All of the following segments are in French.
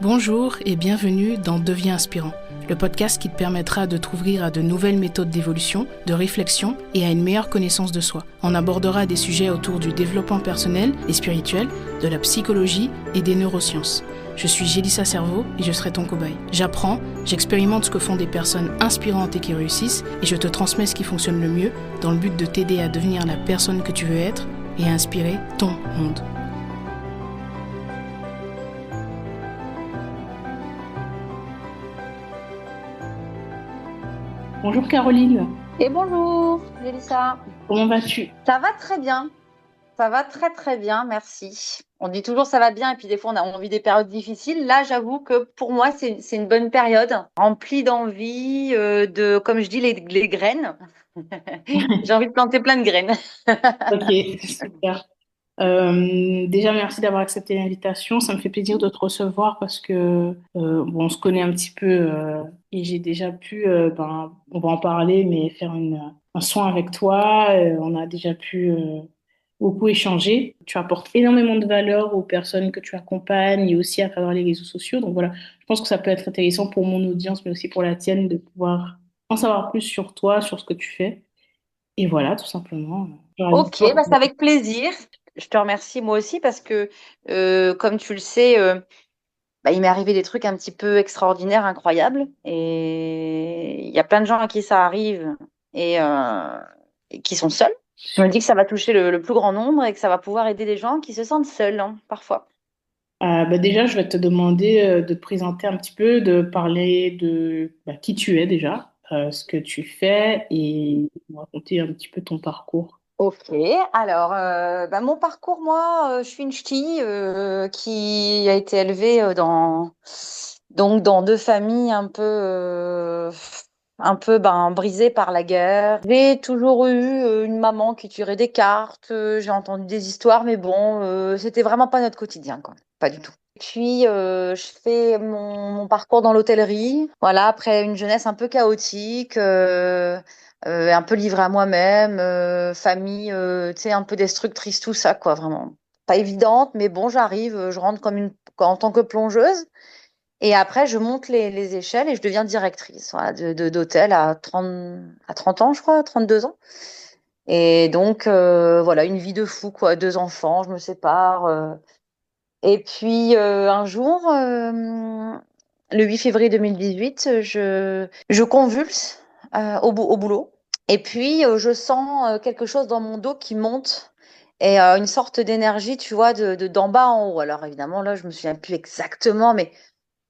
Bonjour et bienvenue dans Deviens inspirant, le podcast qui te permettra de t'ouvrir à de nouvelles méthodes d'évolution, de réflexion et à une meilleure connaissance de soi. On abordera des sujets autour du développement personnel et spirituel, de la psychologie et des neurosciences. Je suis Gélissa Cerveau et je serai ton cobaye. J'apprends, j'expérimente ce que font des personnes inspirantes et qui réussissent et je te transmets ce qui fonctionne le mieux dans le but de t'aider à devenir la personne que tu veux être et à inspirer ton monde. Bonjour Caroline. Et bonjour, Mélissa. Comment vas-tu? Ça va très bien. Ça va très très bien, merci. On dit toujours ça va bien et puis des fois on vit des périodes difficiles. Là, j'avoue que pour moi, c'est une bonne période, remplie d'envie, comme je dis, les graines. J'ai envie de planter plein de graines. Ok, super. Déjà, merci d'avoir accepté l'invitation. Ça me fait plaisir de te recevoir parce que bon, on se connaît un petit peu et j'ai déjà pu, on va en parler, mais faire un soin avec toi. On a déjà pu beaucoup échanger. Tu apportes énormément de valeur aux personnes que tu accompagnes et aussi à travers les réseaux sociaux. Donc voilà, je pense que ça peut être intéressant pour mon audience, mais aussi pour la tienne, de pouvoir en savoir plus sur toi, sur ce que tu fais. Et voilà, tout simplement. Je suis ravie de Ok, toi. bah c'est avec plaisir. Je te remercie moi aussi parce que, comme tu le sais, il m'est arrivé des trucs un petit peu extraordinaires, incroyables. Et il y a plein de gens à qui ça arrive et, et qui sont seuls. Je me dis que ça va toucher le plus grand nombre et que ça va pouvoir aider des gens qui se sentent seuls, hein, parfois. Déjà, je vais te demander de te présenter un petit peu, de parler de qui tu es déjà, ce que tu fais et me raconter un petit peu ton parcours. Ok, alors mon parcours, moi, je suis une ch'ti qui a été élevée dans deux familles un peu brisées par la guerre. J'ai toujours eu une maman qui tirait des cartes, j'ai entendu des histoires, mais bon, c'était vraiment pas notre quotidien, quoi, pas du tout. Puis je fais mon parcours dans l'hôtellerie, voilà, après une jeunesse un peu chaotique. Un peu livrée à moi-même, famille, tu sais, un peu destructrice, tout ça, quoi, vraiment. Pas évidente, mais bon, j'arrive, je rentre en tant que plongeuse. Et après, je monte les échelles et je deviens directrice, voilà, d'hôtel à 30 ans, je crois, 32 ans. Et donc, voilà, une vie de fou, quoi, deux enfants, je me sépare. Et puis, un jour, le 8 février 2018, je convulse au boulot. Et puis, je sens quelque chose dans mon dos qui monte et une sorte d'énergie, tu vois, d'en bas en haut. Alors, évidemment, là, je me souviens plus exactement, mais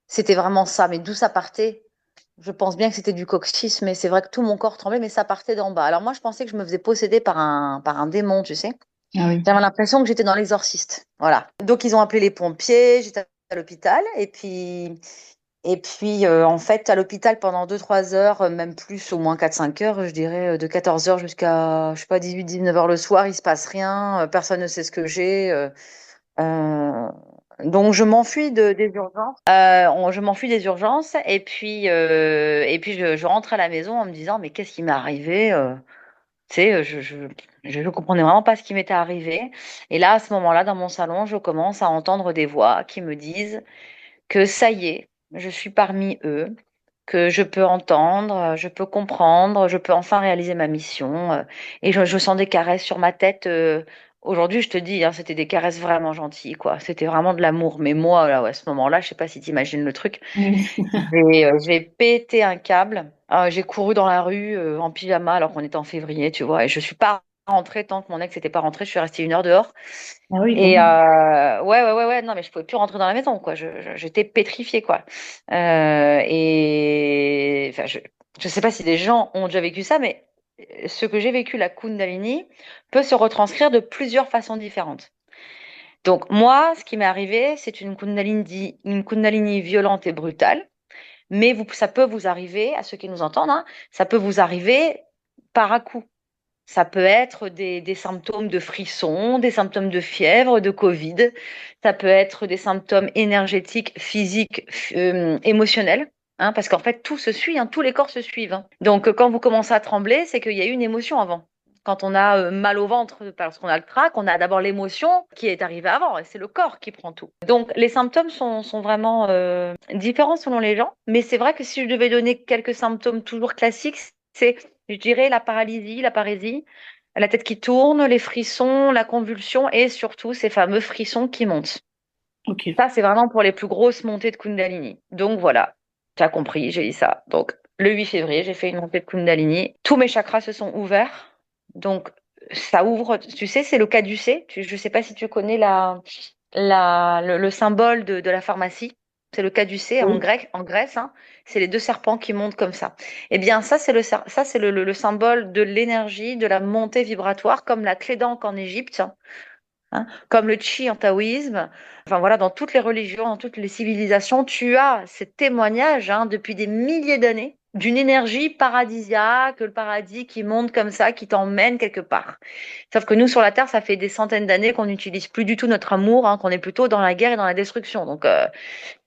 c'était vraiment ça. Mais d'où ça partait? Je pense bien que c'était du coccyx, mais c'est vrai que tout mon corps tremblait, mais ça partait d'en bas. Alors, moi, je pensais que je me faisais posséder par un démon, tu sais. Ah oui. J'avais l'impression que j'étais dans l'exorciste. Voilà. Donc, ils ont appelé les pompiers, j'étais à l'hôpital, et puis, en fait, à l'hôpital pendant 2-3 heures, même plus, au moins 4-5 heures, je dirais, de 14 heures jusqu'à, je sais pas, 18-19 heures le soir, il se passe rien, personne ne sait ce que j'ai. Euh, donc, je m'enfuis des urgences. Je m'enfuis des urgences, et puis je rentre à la maison en me disant, mais qu'est-ce qui m'est arrivé? Tu sais, je comprenais vraiment pas ce qui m'était arrivé. Et là, à ce moment-là, dans mon salon, je commence à entendre des voix qui me disent que ça y est, je suis parmi eux, que je peux entendre, je peux comprendre, je peux enfin réaliser ma mission. Et je sens des caresses sur ma tête. Aujourd'hui, je te dis, hein, c'était des caresses vraiment gentilles, quoi. C'était vraiment de l'amour. Mais moi, là, ouais, à ce moment-là, je sais pas si tu imagines le truc. Oui. J'ai pété un câble. J'ai couru dans la rue en pyjama alors qu'on était en février, tu vois. Et je suis pas rentrée tant que mon ex n'était pas rentré. Je suis restée 1 heure dehors. Ah oui, quand Et même. ouais, ouais, ouais, ouais, non, mais je pouvais plus rentrer dans la maison, quoi. J'étais pétrifiée, quoi. Et enfin, je sais pas si des gens ont déjà vécu ça, mais ce que j'ai vécu, la Kundalini, peut se retranscrire de plusieurs façons différentes. Donc moi, ce qui m'est arrivé, c'est une Kundalini violente et brutale, mais ça peut vous arriver, à ceux qui nous entendent, hein, ça peut vous arriver par à coup. Ça peut être des symptômes de frissons, des symptômes de fièvre, de Covid. Ça peut être des symptômes énergétiques, physiques, émotionnels. Hein, parce qu'en fait, tout se suit, hein, tous les corps se suivent. Hein. Donc, quand vous commencez à trembler, c'est qu'il y a eu une émotion avant. Quand on a mal au ventre parce qu'on a le trac, on a d'abord l'émotion qui est arrivée avant et c'est le corps qui prend tout. Donc les symptômes sont vraiment différents selon les gens, mais c'est vrai que si je devais donner quelques symptômes toujours classiques, c'est, je dirais, la paralysie, la parésie, la tête qui tourne, les frissons, la convulsion et surtout ces fameux frissons qui montent. Ok. Ça, c'est vraiment pour les plus grosses montées de Kundalini. Donc voilà, tu as compris, j'ai dit ça. Donc le 8 février, j'ai fait une montée de Kundalini. Tous mes chakras se sont ouverts. Donc ça ouvre, tu sais, c'est le caducée. Je ne sais pas si tu connais le symbole de la pharmacie. C'est le caducée en Oui. grec, en Grèce. Hein. C'est les deux serpents qui montent comme ça. Eh bien, ça, c'est le symbole de l'énergie, de la montée vibratoire, comme la clé d'encre en Égypte. Hein, comme le chi en taoïsme, enfin voilà, dans toutes les religions, dans toutes les civilisations, tu as ces témoignages depuis des milliers d'années d'une énergie paradisiaque, le paradis qui monte comme ça, qui t'emmène quelque part. Sauf que nous, sur la Terre, ça fait des centaines d'années qu'on n'utilise plus du tout notre amour, qu'on est plutôt dans la guerre et dans la destruction. Donc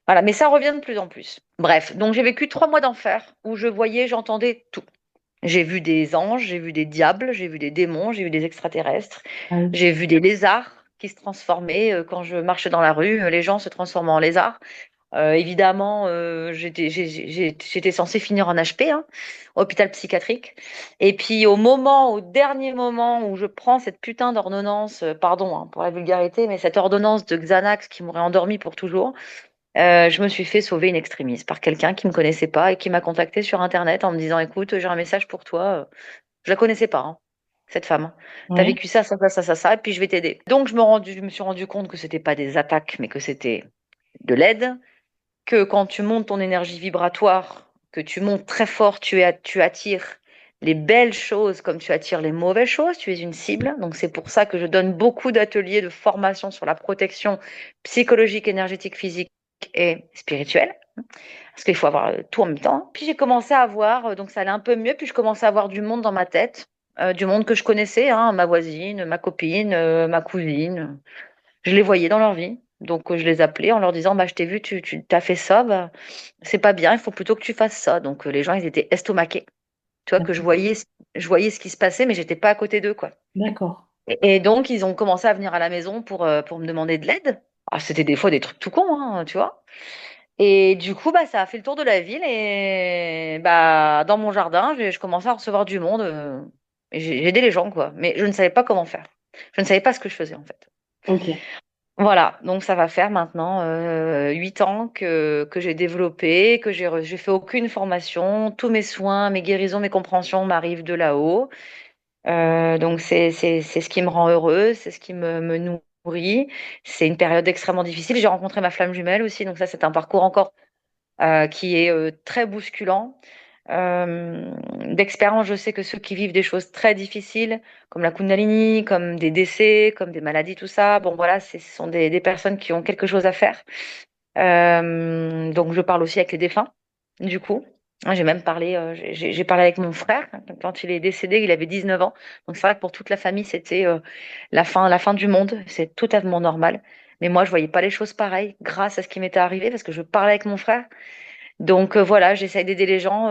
voilà, mais ça revient de plus en plus. Bref, donc j'ai vécu 3 mois d'enfer où je voyais, j'entendais tout. J'ai vu des anges, j'ai vu des diables, j'ai vu des démons, j'ai vu des extraterrestres, Ah oui. j'ai vu des lézards qui se transformaient. Quand je marchais dans la rue, les gens se transformaient en lézards. Évidemment, j'étais censée finir en HP, hôpital psychiatrique. Et puis au dernier moment où je prends cette putain d'ordonnance, pardon pour la vulgarité, mais cette ordonnance de Xanax qui m'aurait endormie pour toujours, je me suis fait sauver in extremis par quelqu'un qui me connaissait pas et qui m'a contacté sur Internet en me disant, écoute, j'ai un message pour toi. Je la connaissais pas, cette femme. T'as Ouais. vécu ça, ça, ça, ça, ça, ça, et puis je vais t'aider. Donc je me suis rendu compte que c'était pas des attaques, mais que c'était de l'aide, que quand tu montes ton énergie vibratoire, que tu montes très fort, tu attires les belles choses comme tu attires les mauvaises choses. Tu es une cible. Donc c'est pour ça que je donne beaucoup d'ateliers de formation sur la protection psychologique, énergétique, physique et spirituelle. Parce qu'il faut avoir tout en même temps. Puis j'ai commencé à voir, donc ça allait un peu mieux, puis je commençais à voir du monde dans ma tête, du monde que je connaissais, ma voisine, ma copine, ma cousine. Je les voyais dans leur vie. Donc je les appelais en leur disant, bah, je t'ai vu, tu t'as fait ça, bah, c'est pas bien, il faut plutôt que tu fasses ça. Donc les gens, ils étaient estomaqués. Tu vois, que je voyais ce qui se passait, mais j'étais pas à côté d'eux, quoi. D'accord. Et donc, ils ont commencé à venir à la maison pour me demander de l'aide. Ah, c'était des fois des trucs tout cons, tu vois. Et du coup, bah, ça a fait le tour de la ville et bah, dans mon jardin, je commençais à recevoir du monde. Et j'ai aidé les gens, quoi. Mais je ne savais pas comment faire. Je ne savais pas ce que je faisais, en fait. Ok. Voilà, donc ça va faire maintenant 8 ans que j'ai développé, que j'ai fait aucune formation. Tous mes soins, mes guérisons, mes compréhensions m'arrivent de là-haut. Donc c'est ce qui me rend heureuse, c'est ce qui me nourrit. C'est une période extrêmement difficile. J'ai rencontré ma flamme jumelle aussi, donc ça c'est un parcours encore qui est très bousculant. D'expérience, je sais que ceux qui vivent des choses très difficiles, comme la Kundalini, comme des décès, comme des maladies, tout ça, bon voilà, ce sont des personnes qui ont quelque chose à faire. Donc je parle aussi avec les défunts, du coup. J'ai même parlé, j'ai parlé avec mon frère quand il est décédé, il avait 19 ans. Donc c'est vrai que pour toute la famille, c'était la fin du monde. C'est totalement normal. Mais moi, je voyais pas les choses pareilles grâce à ce qui m'était arrivé parce que je parlais avec mon frère. Donc voilà, j'essaie d'aider les gens.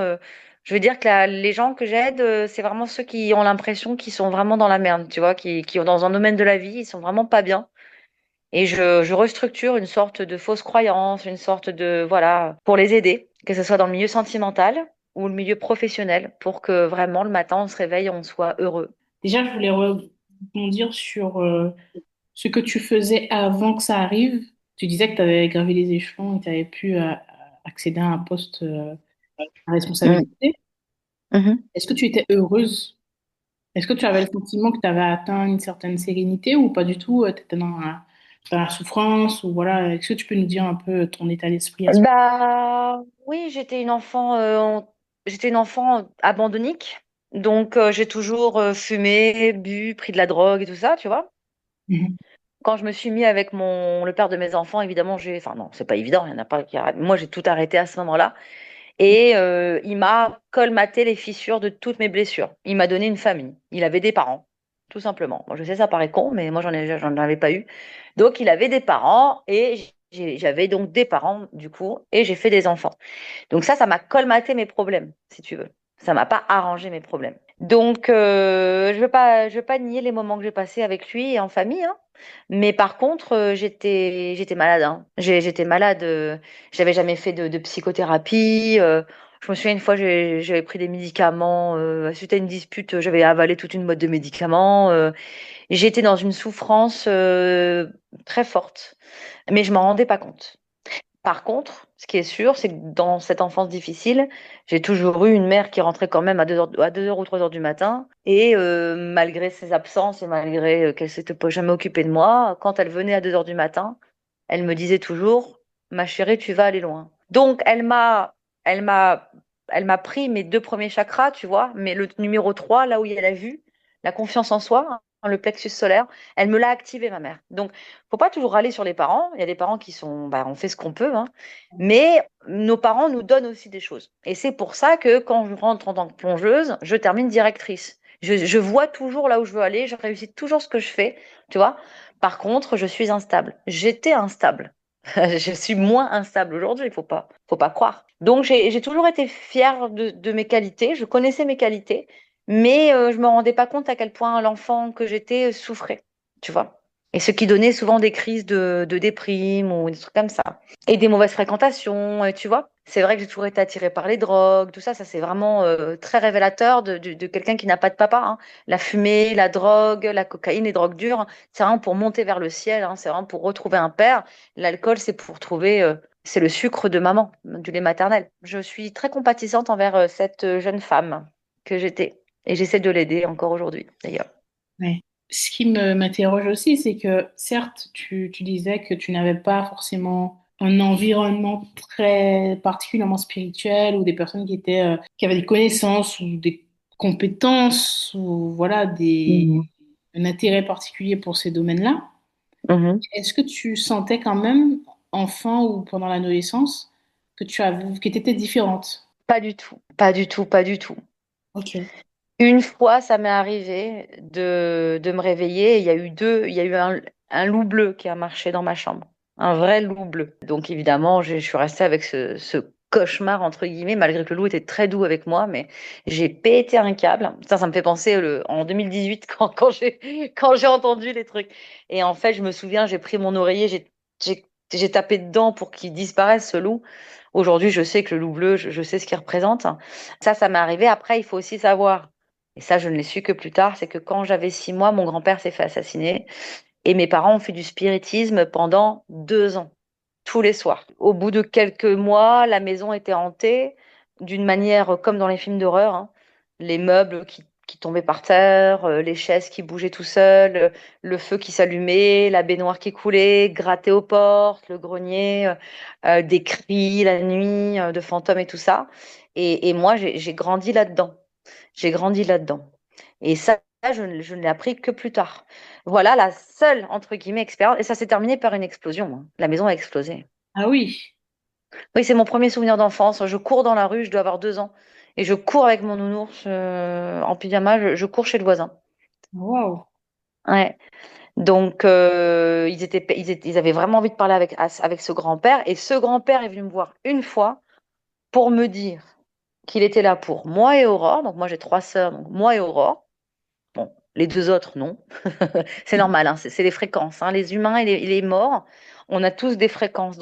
Je veux dire que les gens que j'aide, c'est vraiment ceux qui ont l'impression qu'ils sont vraiment dans la merde, tu vois, qui ont dans un domaine de la vie, ils sont vraiment pas bien. Et je restructure une sorte de fausse croyance, une sorte de, voilà, pour les aider, que ce soit dans le milieu sentimental ou le milieu professionnel, pour que vraiment le matin on se réveille, on soit heureux. Déjà, je voulais rebondir sur ce que tu faisais avant que ça arrive. Tu disais que tu avais gravé les échelons et tu avais pu accéder à un poste à Mm. responsabilité. Mhm. Est-ce que tu étais heureuse? Est-ce que tu avais le sentiment que tu avais atteint une certaine sérénité ou pas du tout? Tu étais dans la souffrance ou voilà. Est-ce que tu peux nous dire un peu ton état d'esprit à ce Bah oui, j'étais une enfant abandonnique. Donc j'ai toujours fumé, bu, pris de la drogue et tout ça, tu vois. moment? Quand je me suis mis avec le père de mes enfants, évidemment, enfin non, c'est pas évident, il y en a pas qui arrêtent. Moi, j'ai tout arrêté à ce moment-là. Et il m'a colmaté les fissures de toutes mes blessures. Il m'a donné une famille. Il avait des parents, tout simplement. Moi, je sais, ça paraît con, mais moi, j'en avais pas eu. Donc, il avait des parents et j'avais donc des parents, du coup, et j'ai fait des enfants. Donc ça m'a colmaté mes problèmes, si tu veux. Ça m'a pas arrangé mes problèmes. Donc, je veux pas nier les moments que j'ai passés avec lui et en famille, hein. Mais par contre, j'étais malade, hein. J'étais malade. J'avais jamais fait de psychothérapie. Je me souviens une fois, j'avais pris des médicaments. Suite à une dispute, j'avais avalé toute une boîte de médicaments. J'étais dans une souffrance très forte, mais je m'en rendais pas compte. Par contre, ce qui est sûr, c'est que dans cette enfance difficile, j'ai toujours eu une mère qui rentrait quand même à 2 heures ou 3 heures du matin. Et malgré ses absences et malgré qu'elle s'était pas jamais occupée de moi, quand elle venait à 2 heures du matin, elle me disait toujours, ma chérie, tu vas aller loin. Donc, elle m'a, elle m'a pris mes deux premiers chakras, tu vois, mais le numéro 3, là où il y a la vue, la confiance en soi, hein, le plexus solaire, elle me l'a activé, ma mère. Donc, faut pas toujours râler sur les parents. Il y a des parents qui sont, bah, on fait ce qu'on peut, hein. Mais nos parents nous donnent aussi des choses. Et c'est pour ça que quand je rentre en tant que plongeuse, je termine directrice. Je vois toujours là où je veux aller, je réussis toujours ce que je fais, tu vois. Par contre, je suis instable. J'étais instable. Je suis moins instable aujourd'hui, faut pas croire. Donc j'ai toujours été fière de mes qualités, je connaissais mes qualités, mais je me rendais pas compte à quel point l'enfant que j'étais souffrait, tu vois. Et ce qui donnait souvent des crises de déprime ou des trucs comme ça. Et des mauvaises fréquentations, tu vois. C'est vrai que j'ai toujours été attirée par les drogues, tout ça, ça c'est vraiment très révélateur de quelqu'un qui n'a pas de papa, hein. La fumée, la drogue, la cocaïne, les drogues dures, c'est vraiment pour monter vers le ciel, hein. C'est vraiment pour retrouver un père. L'alcool, c'est pour trouver, c'est le sucre de maman, du lait maternel. Je suis très compatissante envers cette jeune femme que j'étais. Et j'essaie de l'aider encore aujourd'hui, d'ailleurs. Ouais. Ce qui m'interroge aussi, c'est que certes, tu disais que tu n'avais pas forcément un environnement très particulièrement spirituel ou des personnes qui avaient des connaissances ou des compétences ou voilà, Mhm. un intérêt particulier pour ces domaines-là. Mhm. Est-ce que tu sentais quand même, enfant ou pendant l'adolescence, que tu étais différente? Pas du tout, pas du tout, pas du tout. Ok. Une fois, ça m'est arrivé de me réveiller. Il y a eu un loup bleu qui a marché dans ma chambre. Un vrai loup bleu. Donc évidemment, je suis restée avec ce cauchemar, entre guillemets, malgré que le loup était très doux avec moi, mais j'ai pété un câble. Ça me fait penser en 2018 quand j'ai entendu les trucs. Et en fait, je me souviens, j'ai pris mon oreiller, j'ai tapé dedans pour qu'il disparaisse, ce loup. Aujourd'hui, je sais que le loup bleu, je sais ce qu'il représente. Ça m'est arrivé. Après, il faut aussi savoir, et ça, je ne l'ai su que plus tard, c'est que quand j'avais 6 mois, mon grand-père s'est fait assassiner et mes parents ont fait du spiritisme pendant 2 ans, tous les soirs. Au bout de quelques mois, la maison était hantée d'une manière comme dans les films d'horreur, hein. Les meubles qui tombaient par terre, les chaises qui bougeaient tout seuls, le feu qui s'allumait, la baignoire qui coulait, gratter aux portes, le grenier, des cris la nuit, de fantômes et tout ça. Et moi, j'ai grandi là-dedans. J'ai grandi là-dedans. Et ça, je ne l'ai appris que plus tard. Voilà la seule, entre guillemets, expérience. Et ça s'est terminé par une explosion, hein. La maison a explosé. Ah oui. Oui, c'est mon premier souvenir d'enfance. Je cours dans la rue, je dois avoir 2 ans. Et je cours avec mon nounours en pyjama, je cours chez le voisin. Waouh. Ouais. Donc, ils avaient vraiment envie de parler avec ce grand-père. Et ce grand-père est venu me voir une fois pour me dire qu'il était là pour moi et Aurore. Donc, moi, j'ai 3 sœurs, donc moi et Aurore. Bon, les deux autres, non. C'est normal, hein, c'est les fréquences, hein. Les humains et les morts, on a tous des fréquences.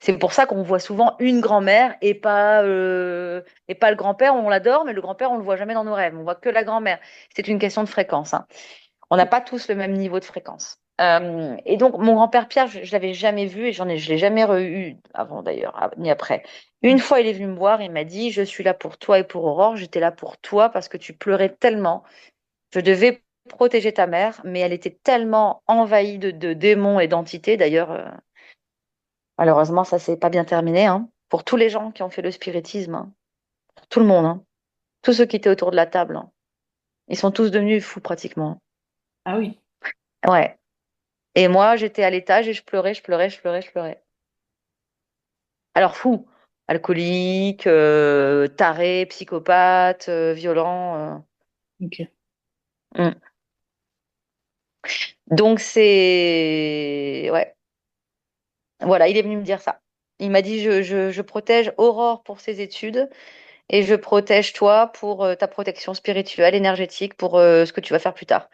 C'est pour ça qu'on voit souvent une grand-mère et pas le grand-père. On l'adore, mais le grand-père, on le voit jamais dans nos rêves. On voit que la grand-mère. C'est une question de fréquence, hein. On n'a pas tous le même niveau de fréquence. Et donc, mon grand-père Pierre, je l'avais jamais vu et je l'ai jamais eu avant d'ailleurs, ni après. Une fois, il est venu me voir, il m'a dit, je suis là pour toi et pour Aurore. J'étais là pour toi parce que tu pleurais tellement. Je devais protéger ta mère, mais elle était tellement envahie de démons et d'entités. D'ailleurs, malheureusement, ça s'est pas bien terminé, hein. Pour tous les gens qui ont fait le spiritisme, hein. Pour tout le monde, hein. Tous ceux qui étaient autour de la table, hein. Ils sont tous devenus fous pratiquement. Ah oui. Ouais. Et moi, j'étais à l'étage et je pleurais, je pleurais, je pleurais, je pleurais. Alors fou, alcoolique, taré, psychopathe, violent. Ok. Mm. Donc ouais. Voilà, il est venu me dire ça. Il m'a dit, je protège Aurore pour ses études et je protège toi pour ta protection spirituelle, énergétique, pour ce que tu vas faire plus tard.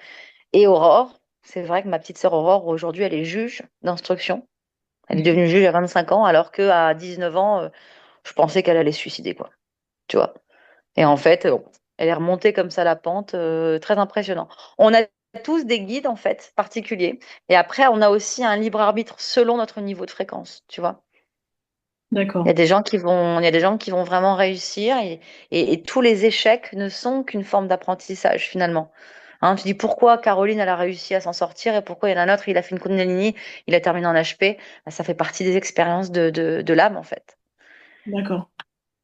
Et Aurore, c'est vrai que ma petite sœur Aurore, aujourd'hui, elle est juge d'instruction. Elle est Ok. devenue juge à 25 ans, alors qu'à 19 ans, je pensais qu'elle allait se suicider, quoi. Tu vois. Et en fait, bon, elle est remontée comme ça la pente, très impressionnant. On a tous des guides, en fait, particuliers. Et après, on a aussi un libre arbitre selon notre niveau de fréquence, tu vois. Il y a D'accord. des gens qui vont, il y a des gens qui vont vraiment réussir et tous les échecs ne sont qu'une forme d'apprentissage finalement. Hein, tu dis pourquoi Caroline elle a réussi à s'en sortir et pourquoi il y en a un autre il a fait une Kundalini, il a terminé en HP. Ben, ça fait partie des expériences de l'âme en fait. D'accord.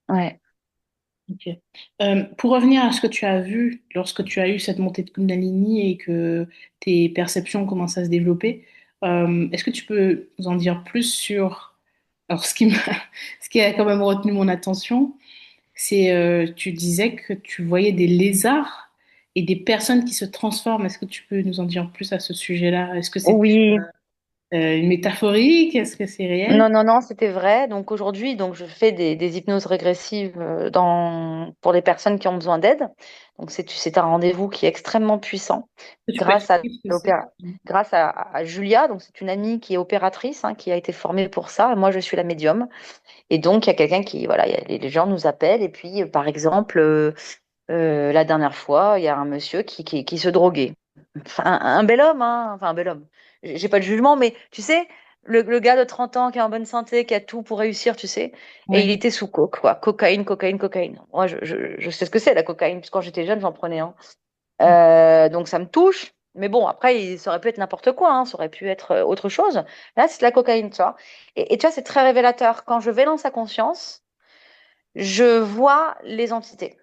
Ouais. Ok. Pour revenir à ce que tu as vu lorsque tu as eu cette montée de Kundalini et que tes perceptions commencent à se développer, est-ce que tu peux nous en dire plus sur... Alors, ce qui a quand même retenu mon attention, c'est tu disais que tu voyais des lézards et des personnes qui se transforment. Est-ce que tu peux nous en dire plus à ce sujet-là? Est-ce que c'est Oui. une métaphorique? Est-ce que c'est réel? Non, non, non, c'était vrai. Donc aujourd'hui, donc je fais des hypnoses régressives pour les personnes qui ont besoin d'aide. Donc c'est un rendez-vous qui est extrêmement puissant Est-ce que tu peux grâce à expliquer ce que c'est? grâce à Julia. Donc c'est une amie qui est opératrice, hein, qui a été formée pour ça. Moi, je suis la médium. Et donc il y a quelqu'un qui, voilà, les gens nous appellent. Et puis par exemple, la dernière fois, il y a un monsieur qui se droguait. Enfin, un bel homme, hein. Enfin, un bel homme. J'ai pas de jugement, mais tu sais, le gars de 30 ans qui est en bonne santé, qui a tout pour réussir, tu sais, et il Ouais. était sous coke, quoi. Cocaïne, cocaïne, cocaïne. Moi, je sais ce que c'est, la cocaïne, puisque quand j'étais jeune, j'en prenais un. Donc, ça me touche. Mais bon, après, ça aurait pu être n'importe quoi, hein. Ça aurait pu être autre chose. Là, c'est de la cocaïne, tu vois. Et tu vois, c'est très révélateur. Quand je vais dans sa conscience, je vois les entités.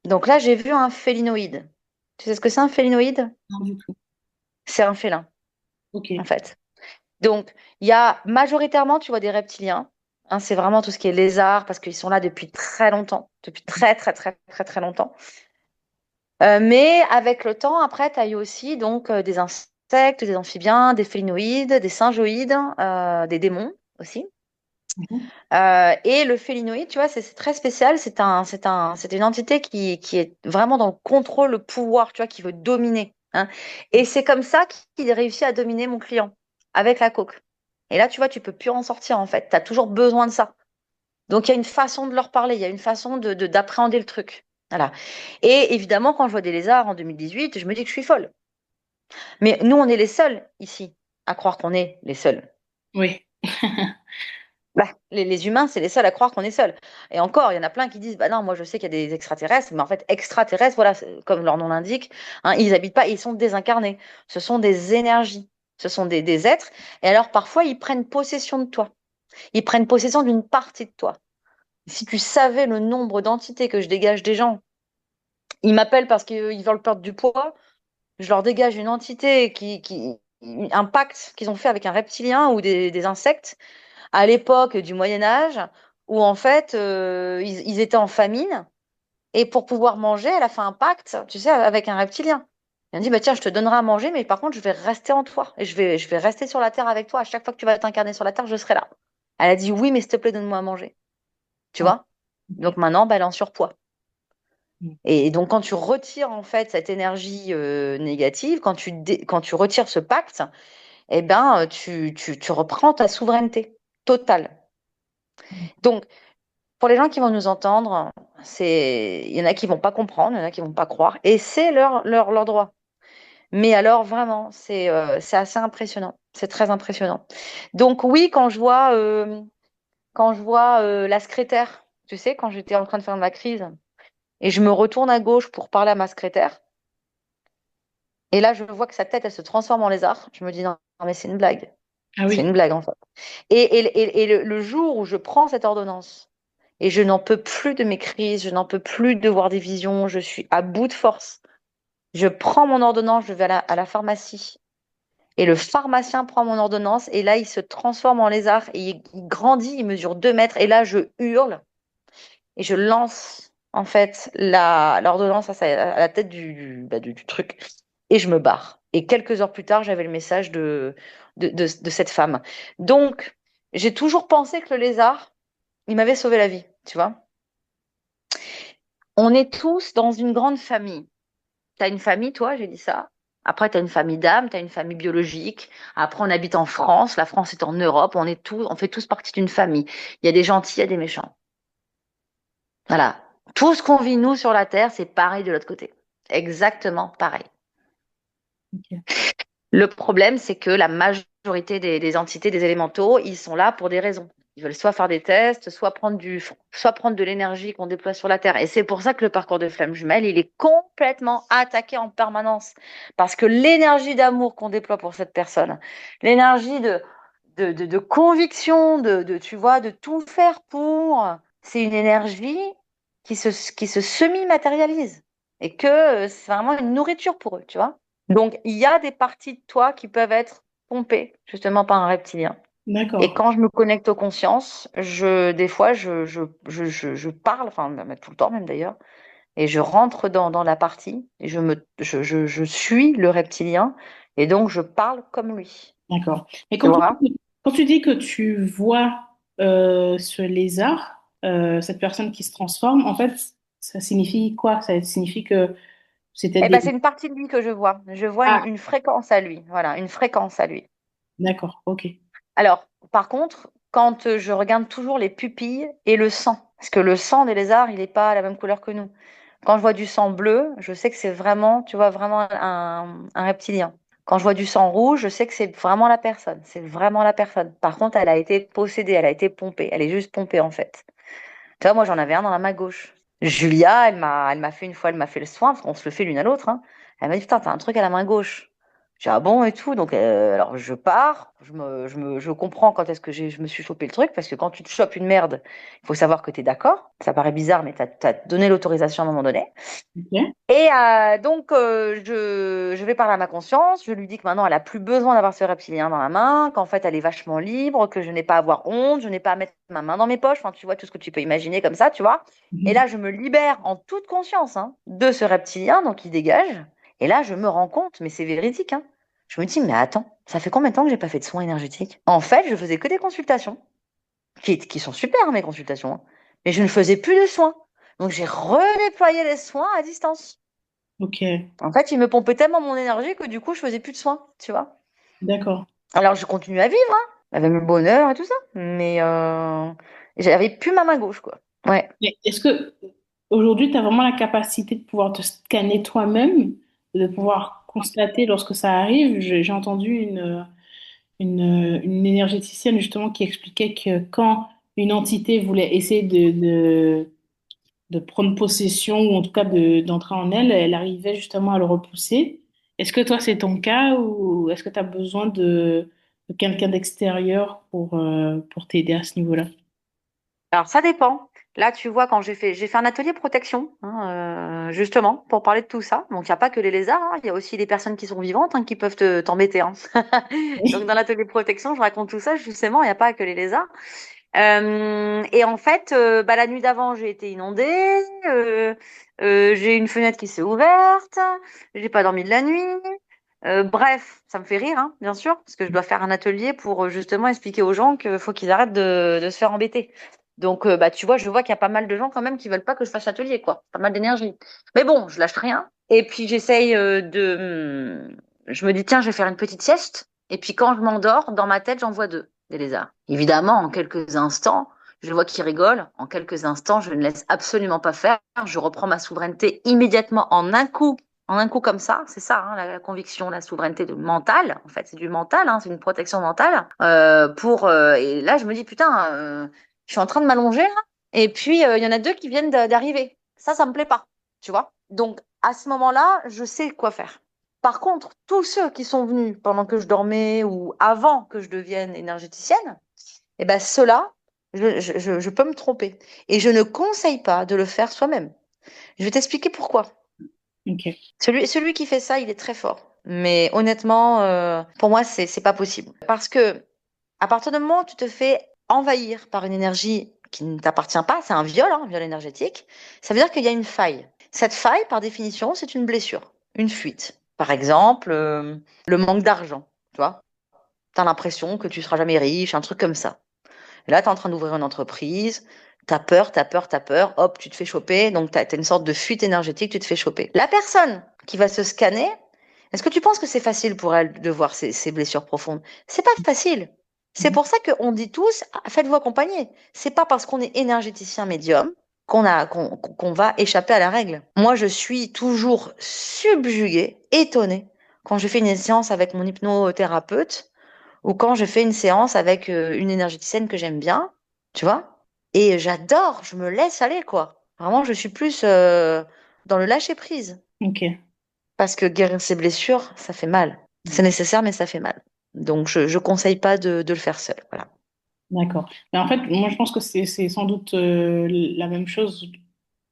Donc là, j'ai vu un félinoïde. Tu sais ce que c'est un félinoïde? Non, du tout. C'est un félin, Ok. en fait. Donc, il y a majoritairement, tu vois, des reptiliens. Hein, c'est vraiment tout ce qui est lézard, parce qu'ils sont là depuis très longtemps, depuis très, très, très, très, très longtemps. Mais avec le temps, après, tu as eu aussi donc des insectes, des amphibiens, des félinoïdes, des singeoïdes, des démons aussi. Mhm. Et le félinoïde, tu vois, c'est très spécial. C'est une entité qui est vraiment dans le contrôle, le pouvoir, tu vois, qui veut dominer. Hein. Et c'est comme ça qu'il réussit à dominer mon client, avec la coke. Et là, tu vois, tu peux plus en sortir, en fait. Tu as toujours besoin de ça. Donc, il y a une façon de leur parler, il y a une façon d'appréhender le truc. Voilà. Et évidemment, quand je vois des lézards en 2018, je me dis que je suis folle. Mais nous, on est les seuls ici à croire qu'on est les seuls. Oui. Bah, les humains, c'est les seuls à croire qu'on est seuls. Et encore, il y en a plein qui disent, bah non, moi je sais qu'il y a des extraterrestres, mais en fait, extraterrestres, voilà, comme leur nom l'indique, hein, ils habitent pas, ils sont désincarnés. Ce sont des énergies, ce sont des êtres. Et alors, parfois, ils prennent possession de toi. Ils prennent possession d'une partie de toi. Si tu savais le nombre d'entités que je dégage des gens, ils m'appellent parce qu'ils veulent perdre du poids, je leur dégage une entité un pacte qu'ils ont fait avec un reptilien ou des insectes à l'époque du Moyen Âge, où en fait, ils étaient en famine, et pour pouvoir manger, elle a fait un pacte, tu sais, avec un reptilien. Elle a dit, bah tiens, je te donnerai à manger, mais par contre, je vais rester en toi, et je vais rester sur la terre avec toi. À chaque fois que tu vas t'incarner sur la terre, je serai là. Elle a dit, oui, mais s'il te plaît, donne-moi à manger. Tu Ah, vois? Donc ok. maintenant, bah, elle est en surpoids. Mm. Et donc, quand tu retires en fait cette énergie négative, quand tu retires ce pacte, eh ben, tu reprends ta souveraineté totale. Donc, pour les gens qui vont nous entendre, il y en a qui vont pas comprendre, il y en a qui vont pas croire, et c'est leur droit. Mais alors vraiment, c'est assez impressionnant, c'est très impressionnant. Donc oui, quand je vois la secrétaire, tu sais, quand j'étais en train de faire ma crise, et je me retourne à gauche pour parler à ma secrétaire, et là je vois que sa tête, elle se transforme en lézard. Je me dis non, non, mais c'est une blague, Ah c'est oui. une blague en fait. Et le jour où je prends cette ordonnance. Et je n'en peux plus de mes crises, je n'en peux plus de voir des visions, je suis à bout de force. Je prends mon ordonnance, je vais à la pharmacie. Et le pharmacien prend mon ordonnance et là, il se transforme en lézard et il grandit, il mesure 2 mètres. Et là, je hurle et je lance en fait l'ordonnance à la tête du truc et je me barre. Et quelques heures plus tard, j'avais le message de cette femme. Donc, j'ai toujours pensé que le lézard, il m'avait sauvé la vie, tu vois. On est tous dans une grande famille. Tu as une famille, toi, j'ai dit ça. Après, tu as une famille d'âme, tu as une famille biologique. Après, on habite en France. La France est en Europe. On fait tous partie d'une famille. Il y a des gentils, il y a des méchants. Voilà. Tout ce qu'on vit, nous, sur la Terre, c'est pareil de l'autre côté. Exactement pareil. Ok. Le problème, c'est que la majorité des entités, des élémentaux, ils sont là pour des raisons. Ils veulent soit faire des tests, soit prendre de l'énergie qu'on déploie sur la Terre. Et c'est pour ça que le parcours de flamme jumelle, il est complètement attaqué en permanence. Parce que l'énergie d'amour qu'on déploie pour cette personne, l'énergie de conviction, tu vois, de tout faire pour, c'est une énergie qui se semi-matérialise. Et que c'est vraiment une nourriture pour eux, tu vois. Donc, il y a des parties de toi qui peuvent être pompées justement par un reptilien. Et D'accord. quand je me connecte aux consciences, des fois, je parle, enfin, même tout le temps même d'ailleurs, et je rentre dans la partie, et je suis le reptilien, et donc je parle comme lui. D'accord. Et Tu vois? quand tu dis que tu vois ce lézard, cette personne qui se transforme, en fait, ça signifie quoi? Ça signifie que c'était Eh ben, des... c'est une partie de lui que je vois. Je vois Ah, une fréquence à lui. Voilà, une fréquence à lui. d'accord, ok. Alors, par contre, quand je regarde toujours les pupilles et le sang, parce que le sang des lézards, il n'est pas la même couleur que nous. Quand je vois du sang bleu, je sais que c'est vraiment, tu vois, vraiment un reptilien. Quand je vois du sang rouge, je sais que c'est vraiment la personne. C'est vraiment la personne. Par contre, elle a été possédée, elle a été pompée. Elle est juste pompée, en fait. Tu vois, moi, j'en avais un dans la main gauche. Julia, elle m'a fait une fois, elle m'a fait le soin, parce qu'on se le fait l'une à l'autre, hein. Elle m'a dit, putain, t'as un truc à la main gauche. J'ai dit, ah bon et tout. Donc, alors, je pars, je comprends quand est-ce que je me suis chopé le truc, parce que quand tu te chopes une merde, il faut savoir que t'es d'accord. Ça paraît bizarre, mais t'as donné l'autorisation à un moment donné. Ok. Et donc, je vais parler à ma conscience. Je lui dis que maintenant, elle a plus besoin d'avoir ce reptilien dans la main, qu'en fait, elle est vachement libre, que je n'ai pas à avoir honte, je n'ai pas à mettre ma main dans mes poches. Enfin, tu vois, tout ce que tu peux imaginer comme ça, tu vois. Et Mhm. là, je me libère en toute conscience, hein, de ce reptilien, donc il dégage. Et là, je me rends compte, mais c'est véridique, hein. Je me dis, mais attends, ça fait combien de temps que j'ai pas fait de soins énergétiques? En fait, je faisais que des consultations, qui sont super, hein, mes consultations, hein. Mais je ne faisais plus de soins. Donc, j'ai redéployé les soins à distance. Ok, En fait, il me pompait tellement mon énergie que du coup, je faisais plus de soins, tu vois. d'accord. Alors, je continue à vivre, hein, avec le bonheur et tout ça, mais j'avais plus ma main gauche, quoi. Ouais. Mais est-ce que aujourd'hui, tu as vraiment la capacité de pouvoir te scanner toi-même, de pouvoir constater lorsque ça arrive? J'ai entendu une énergéticienne justement qui expliquait que quand une entité voulait essayer de prendre possession ou en tout cas d'entrer en elle, elle arrivait justement à le repousser. Est-ce que toi, c'est ton cas ou est-ce que tu as besoin de quelqu'un d'extérieur pour t'aider à ce niveau-là? Alors, ça dépend. Là, tu vois, quand j'ai fait un atelier protection, hein, justement, pour parler de tout ça. Donc, il n'y a pas que les lézards, hein, il y a aussi les personnes qui sont vivantes, hein, qui peuvent t'embêter, hein. Donc, dans l'atelier protection, je raconte tout ça, justement, il n'y a pas que les lézards. Et en fait, bah, la nuit d'avant, j'ai été inondée. euh, j'ai une fenêtre qui s'est ouverte. J'ai pas dormi de la nuit. Bref, ça me fait rire, hein, bien sûr, parce que je dois faire un atelier pour justement expliquer aux gens qu'il faut qu'ils arrêtent de se faire embêter. Donc, bah, tu vois, je vois qu'il y a pas mal de gens quand même qui veulent pas que je fasse atelier, quoi. Pas mal d'énergie. Mais bon, je lâche rien. Et puis, j'essaye je me dis, tiens, je vais faire une petite sieste. Et puis, quand je m'endors, dans ma tête, j'en vois deux, des lézards. Évidemment, en quelques instants, je vois qu'ils rigolent. En quelques instants, je ne laisse absolument pas faire. Je reprends ma souveraineté immédiatement en un coup comme ça. C'est ça, hein, la conviction, la souveraineté mentale. En fait, c'est du mental, hein, c'est une protection mentale. Et là, je me dis, putain, je suis en train de m'allonger là. Et puis, il y en a deux qui viennent d'arriver. Ça me plaît pas, tu vois. Donc, à ce moment-là, je sais quoi faire. Par contre, tous ceux qui sont venus pendant que je dormais ou avant que je devienne énergéticienne, eh ben ceux-là, je peux me tromper. Et je ne conseille pas de le faire soi-même. Je vais t'expliquer pourquoi. Ok. Celui qui fait ça, il est très fort. Mais honnêtement, pour moi, c'est pas possible. Parce que à partir du moment où tu te fais envahir par une énergie qui ne t'appartient pas, c'est un viol énergétique, ça veut dire qu'il y a une faille. Cette faille, par définition, c'est une blessure, une fuite. Par exemple, le manque d'argent, tu vois. Tu as l'impression que tu seras jamais riche, un truc comme ça. Et là, tu es en train d'ouvrir une entreprise, T'as peur, hop, tu te fais choper. Donc, t'as une sorte de fuite énergétique, tu te fais choper. La personne qui va se scanner, est-ce que tu penses que c'est facile pour elle de voir ces blessures profondes? C'est pas facile. C'est pour ça qu'on dit tous, ah, faites-vous accompagner. C'est pas parce qu'on est énergéticien médium qu'on va échapper à la règle. Moi, je suis toujours subjuguée, étonnée, quand je fais une séance avec mon hypnothérapeute ou quand je fais une séance avec une énergéticienne que j'aime bien, tu vois. Et j'adore, je me laisse aller, quoi. Vraiment, je suis plus dans le lâcher-prise. Ok, Parce que guérir ses blessures, ça fait mal. C'est nécessaire, mais ça fait mal. Donc, je conseille pas de le faire seul. Voilà. d'accord. Mais en fait, moi, je pense que c'est sans doute la même chose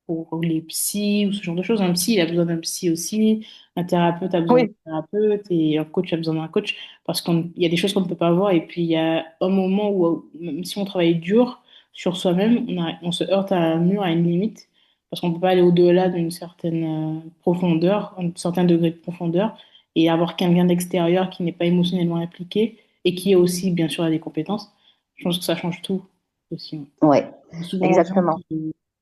pour les psys ou ce genre de choses. Un psy, il a besoin d'un psy aussi. Un thérapeute a besoin d'un Oui. thérapeute et un coach a besoin d'un coach parce qu'il y a des choses qu'on ne peut pas voir. Et puis, il y a un moment où, même si on travaille dur sur soi-même, on se heurte à un mur, à une limite parce qu'on ne peut pas aller au-delà d'une certaine profondeur, un certain degré de profondeur et avoir quelqu'un d'extérieur qui n'est pas émotionnellement impliqué et qui est aussi, bien sûr, a des compétences. Je pense que ça change tout aussi. Ouais, Je dis souvent aux gens exactement.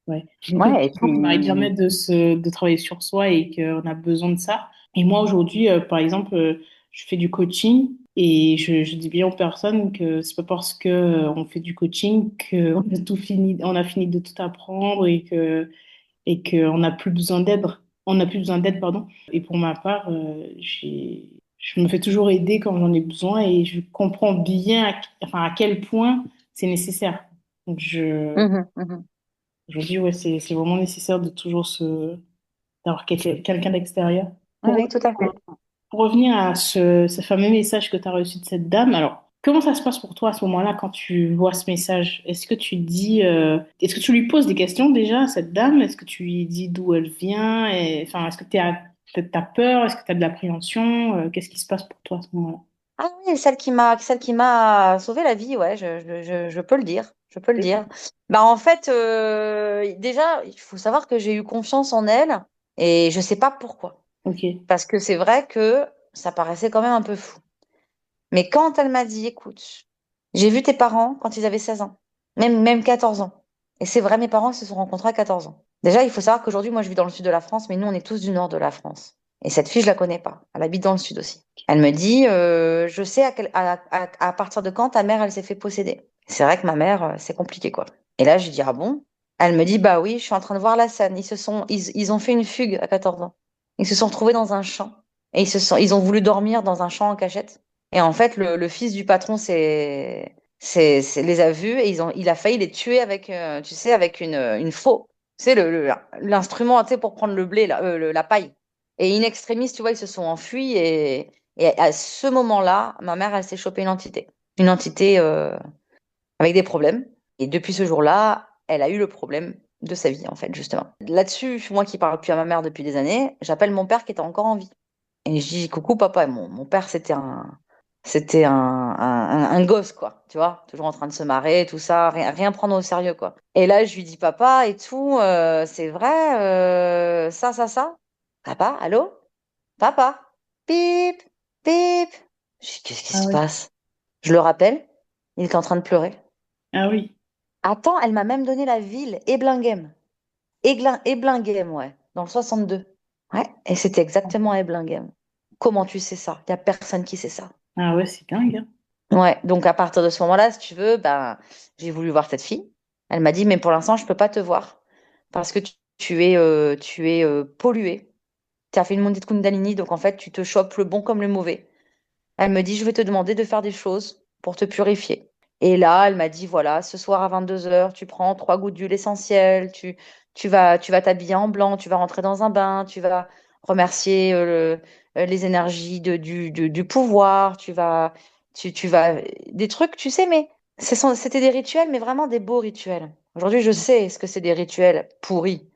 ouais, je dis Ouais, et souvent qu'on n'arrête puis, jamais de travailler sur soi et qu'on a besoin de ça. Et moi, aujourd'hui, par exemple, je fais du coaching et je dis bien aux personnes que c'est pas parce que on fait du coaching qu'on a tout fini, on a fini de tout apprendre et qu'on n'a plus besoin d'aide. On n'a plus besoin d'aide, pardon. Et pour ma part, je me fais toujours aider quand j'en ai besoin et je comprends bien enfin, à quel point c'est nécessaire. Donc, mhm, mhm. aujourd'hui, ouais, c'est vraiment nécessaire de toujours d'avoir quelqu'un d'extérieur. Oui, Pour, oui, tout à fait. pour revenir à ce fameux message que tu as reçu de cette dame, alors, comment ça se passe pour toi à ce moment-là quand tu vois ce message? Est-ce que tu dis, est-ce que tu lui poses des questions déjà à cette dame? Est-ce que tu lui dis d'où elle vient? Enfin, est-ce que t'as peur? Est-ce que tu as de l'appréhension? Qu'est-ce qui se passe pour toi à ce moment-là? Ah oui, celle qui m'a sauvé la vie, ouais, je peux le dire. Je peux le dire. Bah, en fait, déjà, il faut savoir que j'ai eu confiance en elle et je sais pas pourquoi. Ok, Parce que c'est vrai que ça paraissait quand même un peu fou. Mais quand elle m'a dit, écoute, j'ai vu tes parents quand ils avaient 16 ans, même 14 ans. Et c'est vrai, mes parents se sont rencontrés à 14 ans. Déjà, il faut savoir qu'aujourd'hui, moi, je vis dans le sud de la France, mais nous, on est tous du nord de la France. Et cette fille, je la connais pas. Elle habite dans le sud aussi. Elle me dit, je sais à partir de quand ta mère, elle s'est fait posséder. C'est vrai que ma mère, c'est compliqué, quoi. Et là, je dis, ah bon? Elle me dit, bah oui, je suis en train de voir la scène. Ils ont fait une fugue à 14 ans. Ils se sont retrouvés dans un champ. Et ils ont voulu dormir dans un champ en cachette. Et en fait, le fils du patron les a vus et il a failli les tuer avec, tu sais, avec une faux, tu sais, l'instrument, tu sais, pour prendre le blé, la paille. Et in extremis, tu vois, ils se sont enfuis et à ce moment-là, ma mère, elle s'est chopée une entité avec des problèmes. Et depuis ce jour-là, elle a eu le problème de sa vie, en fait, justement. Là-dessus, moi qui parle plus à ma mère depuis des années, j'appelle mon père qui était encore en vie. Et je dis, coucou papa, et mon père c'était un gosse, quoi, tu vois, toujours en train de se marrer, tout ça, rien prendre au sérieux, quoi. Et là, je lui dis, papa et tout, c'est vrai, ça. Papa, allô? Papa, pip, pip. Je dis, qu'est-ce qui ah se oui, passe? Je le rappelle, il était en train de pleurer. ah oui, Attends, elle m'a même donné la ville, Eblinguem. Eblinguem, ouais, dans le 62. Ouais, et c'était exactement à Eblinguem. Comment tu sais ça? Il n'y a personne qui sait ça. ah ouais, c'est dingue, hein. Ouais, donc à partir de ce moment-là, si tu veux, ben, j'ai voulu voir cette fille. Elle m'a dit, mais pour l'instant, je peux pas te voir parce que tu es pollué. Tu as fait une montée de Kundalini, donc en fait, tu te chopes le bon comme le mauvais. Elle me dit, je vais te demander de faire des choses pour te purifier. Et là, elle m'a dit, voilà, ce soir à 22 heures, tu prends 3 gouttes d'huile essentielle, tu vas t'habiller en blanc, tu vas rentrer dans un bain, tu vas remercier les énergies du pouvoir, tu vas, des trucs, tu sais, mais c'était des rituels, mais vraiment des beaux rituels. Aujourd'hui, je sais ce que c'est des rituels pourris.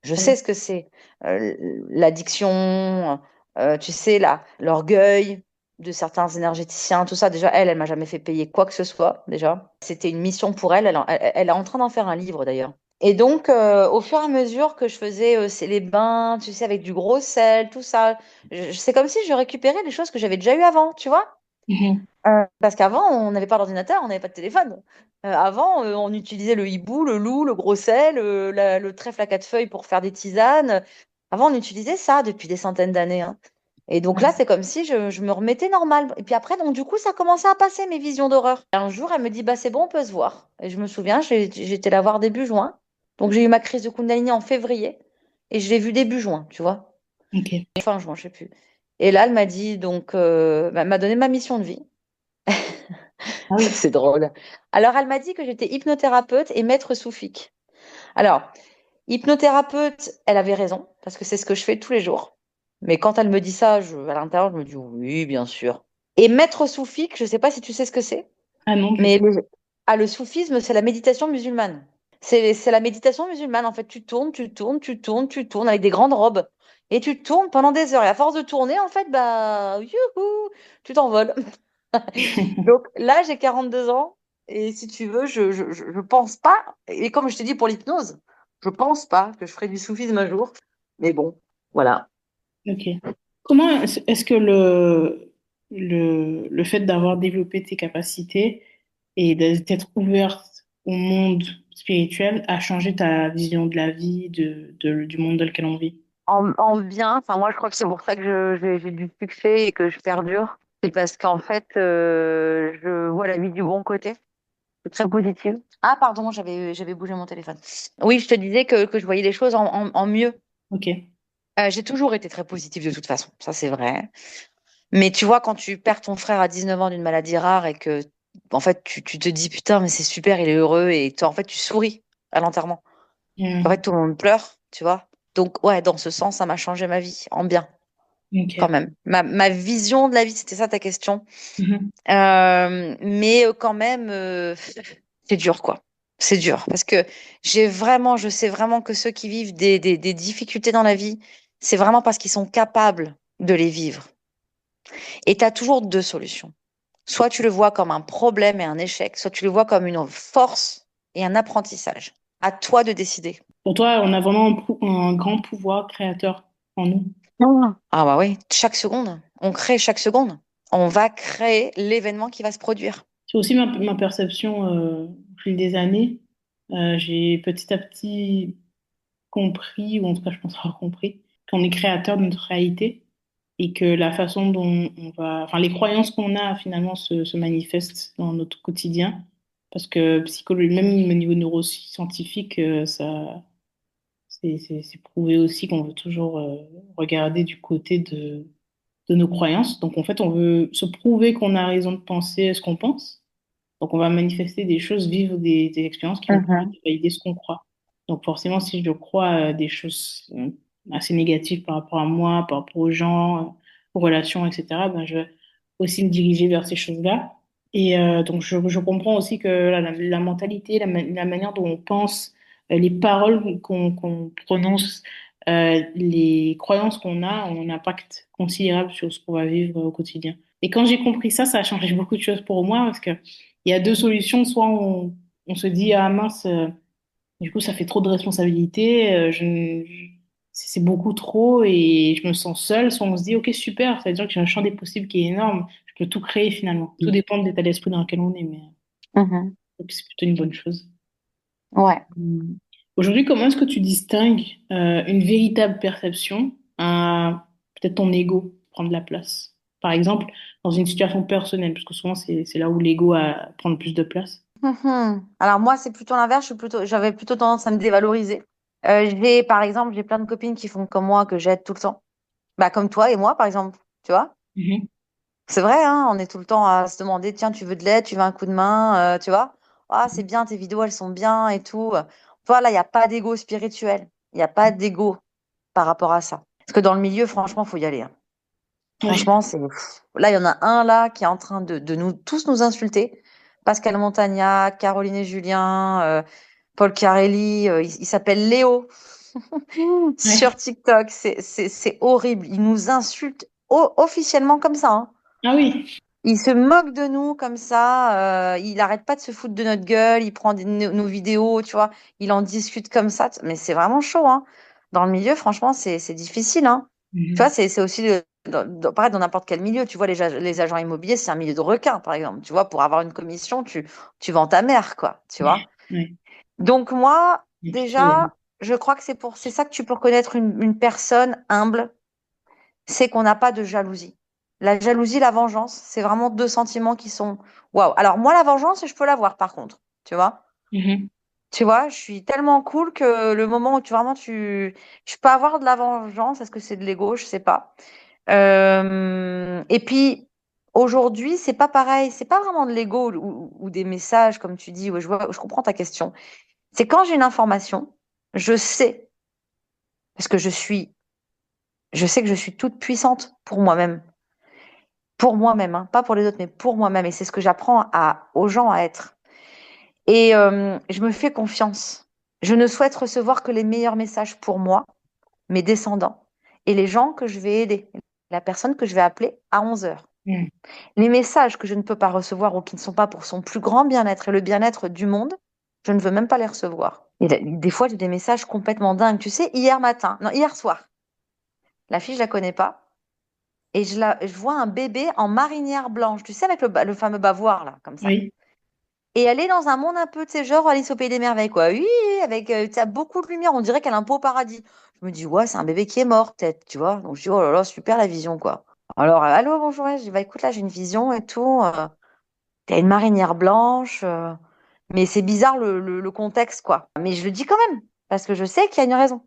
Je sais ce que c'est euh, l'addiction, tu sais, l'orgueil de certains énergéticiens, tout ça. Déjà, elle m'a jamais fait payer quoi que ce soit, déjà. C'était une mission pour elle. Elle est en train d'en faire un livre, d'ailleurs. Et donc, au fur et à mesure que je faisais c'est les bains, tu sais, avec du gros sel, tout ça, c'est comme si je récupérais des choses que j'avais déjà eues avant, tu vois. Mhm. Parce qu'avant, on n'avait pas d'ordinateur, on n'avait pas de téléphone. Avant, on utilisait le hibou, le loup, le gros sel, le trèfle à quatre feuilles pour faire des tisanes. Avant, on utilisait ça depuis des centaines d'années, hein. Et donc là, c'est comme si je me remettais normal. Et puis après, donc du coup, ça commençait à passer mes visions d'horreur. Un jour, elle me dit, bah c'est bon, on peut se voir. Et je me souviens, j'étais la voir début juin. Donc j'ai eu ma crise de Kundalini en février. Et je l'ai vue début juin, tu vois. Ok. Fin juin, je sais plus. Et là, elle m'a dit, donc, bah, elle m'a donné ma mission de vie. Ah oui. C'est drôle. Alors, elle m'a dit que j'étais hypnothérapeute et maître soufique. Alors, hypnothérapeute, elle avait raison, parce que c'est ce que je fais tous les jours. Mais quand elle me dit ça, à l'intérieur, je me dis oui, bien sûr. Et maître soufique, je ne sais pas si tu sais ce que c'est, Ah non, du mais tout. le soufisme, c'est la méditation musulmane. C'est la méditation musulmane. En fait, tu tournes, tu tournes, tu tournes, tu tournes avec des grandes robes. Et tu tournes pendant des heures. Et à force de tourner, en fait, bah, youhou, tu t'envoles. Donc là, j'ai 42 ans et si tu veux, je pense pas, et comme je t'ai dit pour l'hypnose, je pense pas que je ferai du soufisme un jour. Mais bon, voilà. Ok. Comment est-ce que le fait d'avoir développé tes capacités et d'être ouverte au monde spirituel a changé ta vision de la vie, du monde dans lequel on vit? En bien, enfin moi je crois que c'est pour ça que j'ai du succès et que je perdure. C'est parce qu'en fait, je vois la vie du bon côté. C'est très positive. Ah pardon, j'avais bougé mon téléphone. Oui, je te disais que je voyais les choses en mieux. Ok. J'ai toujours été très positive de toute façon, ça c'est vrai. Mais tu vois, quand tu perds ton frère à 19 ans d'une maladie rare et que, en fait, tu te dis, putain, mais c'est super, il est heureux, et toi, en fait, tu souris à l'enterrement. En fait, Hmm. tout le monde pleure, tu vois. Donc, ouais, dans ce sens, ça m'a changé ma vie, en bien, quand Ok. même. Ma vision de la vie, c'était ça ta question. Mhm. Mais quand même, c'est dur, quoi. C'est dur, parce que je sais vraiment que ceux qui vivent des difficultés dans la vie, c'est vraiment parce qu'ils sont capables de les vivre. Et tu as toujours deux solutions. Soit tu le vois comme un problème et un échec, soit tu le vois comme une force et un apprentissage. À toi de décider. Pour toi, on a vraiment un grand pouvoir créateur en nous. Ah bah oui, chaque seconde, on crée chaque seconde. On va créer l'événement qui va se produire. C'est aussi ma perception au fil des années. J'ai petit à petit compris, ou en tout cas je pense avoir compris, qu'on est créateur de notre réalité et que la façon dont on va, enfin les croyances qu'on a finalement se manifestent dans notre quotidien. Parce que même au niveau neuroscientifique, c'est prouvé aussi qu'on veut toujours regarder du côté de nos croyances. Donc en fait, on veut se prouver qu'on a raison de penser ce qu'on pense. Donc, on va manifester des choses, vivre des expériences qui vont permettre Mhm. de valider ce qu'on croit. Donc, forcément, si je crois des choses assez négatives par rapport à moi, par rapport aux gens, aux relations, etc., ben, je vais aussi me diriger vers ces choses-là. Et donc, je comprends aussi que la mentalité, la manière dont on pense, les paroles qu'on prononce, les croyances qu'on a ont un impact considérable sur ce qu'on va vivre au quotidien. Et quand j'ai compris ça, ça a changé beaucoup de choses pour moi parce que il y a deux solutions. Soit on se dit, ah mince, du coup, ça fait trop de responsabilités, c'est beaucoup trop et je me sens seule. Soit on se dit, ok, super, ça veut dire que j'ai un champ des possibles qui est énorme. Je peux tout créer finalement. Tout dépend de l'état d'esprit dans lequel on est, mais Mhm. donc c'est plutôt une bonne chose. Ouais. Hum. Aujourd'hui, comment est-ce que tu distingues une véritable perception à peut-être ton ego prendre la place? Par exemple, dans une situation personnelle, parce que souvent c'est là où l'ego prend le plus de place. Mhm. Alors moi, c'est plutôt l'inverse. J'avais plutôt tendance à me dévaloriser. Par exemple, j'ai plein de copines qui font comme moi, que j'aide tout le temps. Bah, comme toi et moi, par exemple. Tu vois? Mhm. C'est vrai, hein, on est tout le temps à se demander, tiens, tu veux de l'aide, tu veux un coup de main, tu vois? Ah, c'est bien, tes vidéos, elles sont bien et tout. Voilà, il n'y a pas d'ego spirituel. Il n'y a pas d'ego par rapport à ça. Parce que dans le milieu, franchement, faut y aller, hein. Oui. Franchement, là, il y en a un là qui est en train de nous tous nous insulter. Pascal Montagna, Caroline et Julien, Paul Carelli, il s'appelle Léo Ouais. sur TikTok. C'est horrible. Il nous insulte officiellement comme ça, hein. Ah oui. Il se moque de nous comme ça, il arrête pas de se foutre de notre gueule, il prend nos vidéos, tu vois, il en discute comme ça, mais c'est vraiment chaud, hein. Dans le milieu, franchement, c'est difficile, hein. Tu vois, Mhm. c'est aussi pareil, dans n'importe quel milieu. Tu vois, les agents immobiliers, c'est un milieu de requins, par exemple. Tu vois, pour avoir une commission, tu vends ta mère, quoi. Tu vois. Ouais. Donc, moi, Et puis, déjà, je crois que c'est ça que tu peux reconnaître une personne humble, c'est qu'on n'a pas de jalousie. La jalousie, la vengeance, c'est vraiment deux sentiments qui sont waouh. Alors, moi, la vengeance, je peux l'avoir, par contre. Tu vois. mhm, Tu vois, je suis tellement cool que le moment où je peux avoir de la vengeance, est-ce que c'est de l'ego, je sais pas. Et puis aujourd'hui, c'est pas pareil, c'est pas vraiment de l'ego ou des messages comme tu dis. Ouais, je comprends ta question. C'est quand j'ai une information, je sais parce que je sais que je suis toute puissante pour moi-même, hein, pas pour les autres, mais pour moi-même. Et c'est ce que j'apprends aux gens à être. Et je me fais confiance. Je ne souhaite recevoir que les meilleurs messages pour moi, mes descendants et les gens que je vais aider, la personne que je vais appeler à 11 heures. mhm. Les messages que je ne peux pas recevoir ou qui ne sont pas pour son plus grand bien-être et le bien-être du monde, je ne veux même pas les recevoir. Et des fois, j'ai des messages complètement dingues. Tu sais, hier soir, la fille, je la connais pas. Et je vois un bébé en marinière blanche, tu sais, avec le fameux bavoir, là, comme ça. Oui. Et elle est dans un monde un peu, tu sais, genre Alice au Pays des Merveilles, quoi. Oui, avec tu sais, beaucoup de lumière. On dirait qu'elle a un peu au paradis. Je me dis, ouais, c'est un bébé qui est mort, peut-être, tu vois. Donc, je dis, oh là là, super la vision, quoi. Alors, allô, bonjour. Ouais. Je dis, bah écoute, là, j'ai une vision et tout. T'as une marinière blanche. Mais c'est bizarre le contexte, quoi. Mais je le dis quand même, parce que je sais qu'il y a une raison.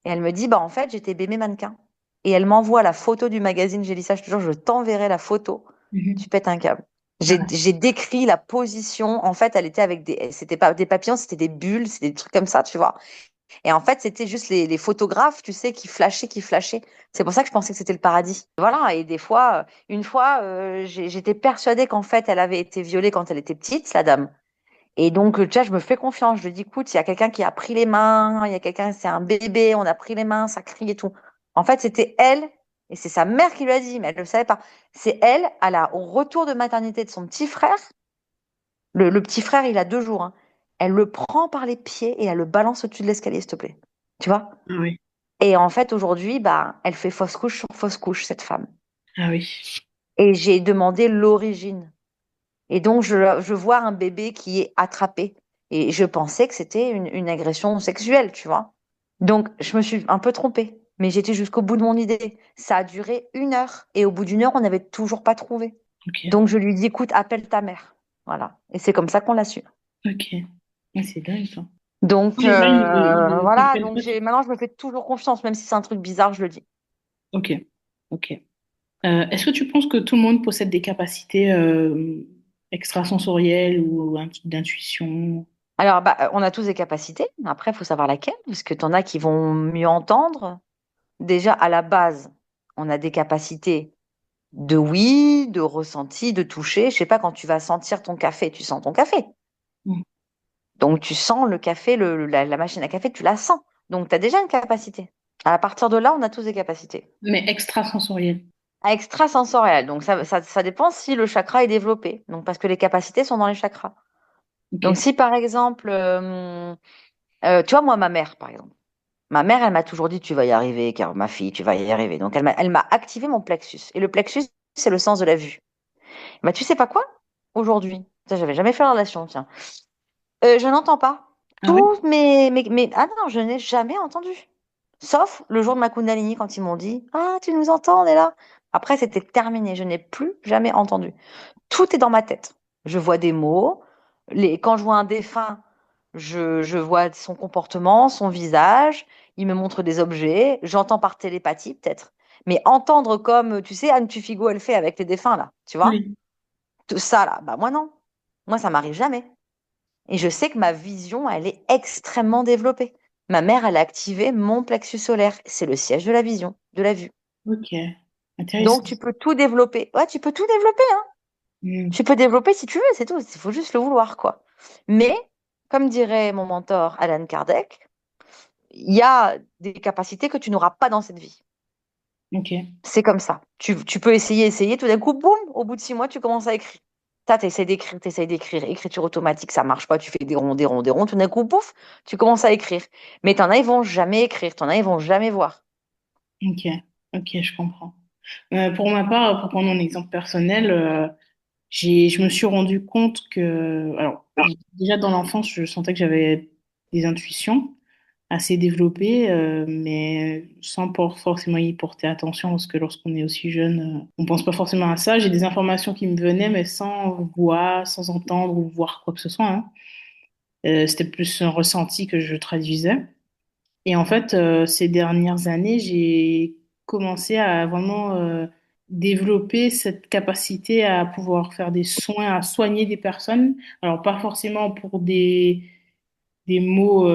Et elle me dit, bah en fait, j'étais bébé mannequin. Et elle m'envoie la photo du magazine. J'ai dit ça, je te jure, je t'enverrai la photo. Mhm. Tu pètes un câble. Ah, J'ai décrit la position. En fait, elle était avec c'était pas des papillons, c'était des bulles, c'était des trucs comme ça, tu vois. Et en fait, c'était juste les photographes, tu sais, qui flashaient, qui flashaient. C'est pour ça que je pensais que c'était le paradis. Voilà. Et des fois, une fois, j'étais persuadée qu'en fait, elle avait été violée quand elle était petite, la dame. Et donc, tu vois, je me fais confiance. Je lui dis, écoute, il y a quelqu'un qui a pris les mains, il y a quelqu'un, c'est un bébé, on a pris les mains, ça crie et tout. En fait, c'était elle, et c'est sa mère qui lui a dit, mais elle ne le savait pas. C'est elle, au retour de maternité de son petit frère, le petit frère, il a 2 jours, hein. Elle le prend par les pieds et elle le balance au-dessus de l'escalier, s'il te plaît. Tu vois? ah oui. Et en fait, aujourd'hui, bah, elle fait fausse couche sur fausse couche, cette femme. Ah oui. Et j'ai demandé l'origine. Et donc, je vois un bébé qui est attrapé. Et je pensais que c'était une agression sexuelle, tu vois. Donc, je me suis un peu trompée. Mais j'étais jusqu'au bout de mon idée. Ça a duré 1 heure. Et au bout d'1 heure, on n'avait toujours pas trouvé. Ok. Donc, je lui dis, écoute, appelle ta mère. Voilà. Et c'est comme ça qu'on l'a su. Ok. Ah, c'est dingue, ça. Donc, Les gens, ils voilà. prennent Donc, pas. maintenant, je me fais toujours confiance. Même si c'est un truc bizarre, je le dis. Ok. Ok. Est-ce que tu penses que tout le monde possède des capacités extrasensorielles ou un type d'intuition? Alors, bah, on a tous des capacités. Après, il faut savoir laquelle. Parce que tu en as qui vont mieux entendre. Déjà, à la base, on a des capacités de oui, de ressenti, de toucher. Je sais pas, quand tu vas sentir ton café, tu sens ton café. Mm. Donc, tu sens le café, la machine à café, tu la sens. Donc, tu as déjà une capacité. À partir de là, on a tous des capacités. Mais extrasensorielles. Extrasensorielles. Donc, ça dépend si le chakra est développé. Donc, parce que les capacités sont dans les chakras. Donc, Ok. si par exemple, tu vois, moi, ma mère, par exemple. Ma mère, elle m'a toujours dit, tu vas y arriver, car ma fille, tu vas y arriver. Donc, elle m'a activé mon plexus. Et le plexus, c'est le sens de la vue. Bah, tu sais pas quoi? Aujourd'hui, ça, j'avais jamais fait la relation, tiens. Je n'entends pas. Ah oui? Ah non, je n'ai jamais entendu. Sauf le jour de ma Kundalini, quand ils m'ont dit, ah, tu nous entends, on est là. Après, c'était terminé. Je n'ai plus jamais entendu. Tout est dans ma tête. Je vois des mots. Quand je vois un défunt, je vois son comportement, son visage. Il me montre des objets. J'entends par télépathie, peut-être. Mais entendre comme, tu sais, Anne Tufigo, elle fait avec les défunts, là. Tu vois? Oui. Tout ça, là. Bah, moi, non. Moi, ça m'arrive jamais. Et je sais que ma vision, elle est extrêmement développée. Ma mère, elle a activé mon plexus solaire. C'est le siège de la vision, de la vue. Ok. Donc, Intéressant. tu peux tout développer. Ouais, tu peux tout développer, hein. Mm. Tu peux développer si tu veux, c'est tout. Il faut juste le vouloir, quoi. Mais, comme dirait mon mentor Alan Kardec, il y a des capacités que tu n'auras pas dans cette vie. Ok. C'est comme ça. Tu peux essayer, tout d'un coup, boum, au bout de 6 mois, tu commences à écrire. Tu essaies d'écrire, écriture automatique, ça marche pas, tu fais des ronds, des ronds, des ronds, tout d'un coup, pouf, tu commences à écrire. Mais t'en as, ils vont jamais écrire, t'en as, ils vont jamais voir. Ok. Ok, je comprends. Pour ma part, pour prendre mon exemple personnel, je me suis rendu compte que, alors, déjà dans l'enfance, je sentais que j'avais des intuitions assez développées, mais sans forcément y porter attention, parce que lorsqu'on est aussi jeune, on pense pas forcément à ça. J'ai des informations qui me venaient, mais sans voir, sans entendre ou voir quoi que ce soit, hein. C'était plus un ressenti que je traduisais. Et en fait, ces dernières années, j'ai commencé à vraiment développer cette capacité à pouvoir faire des soins, à soigner des personnes. Alors, pas forcément pour des mots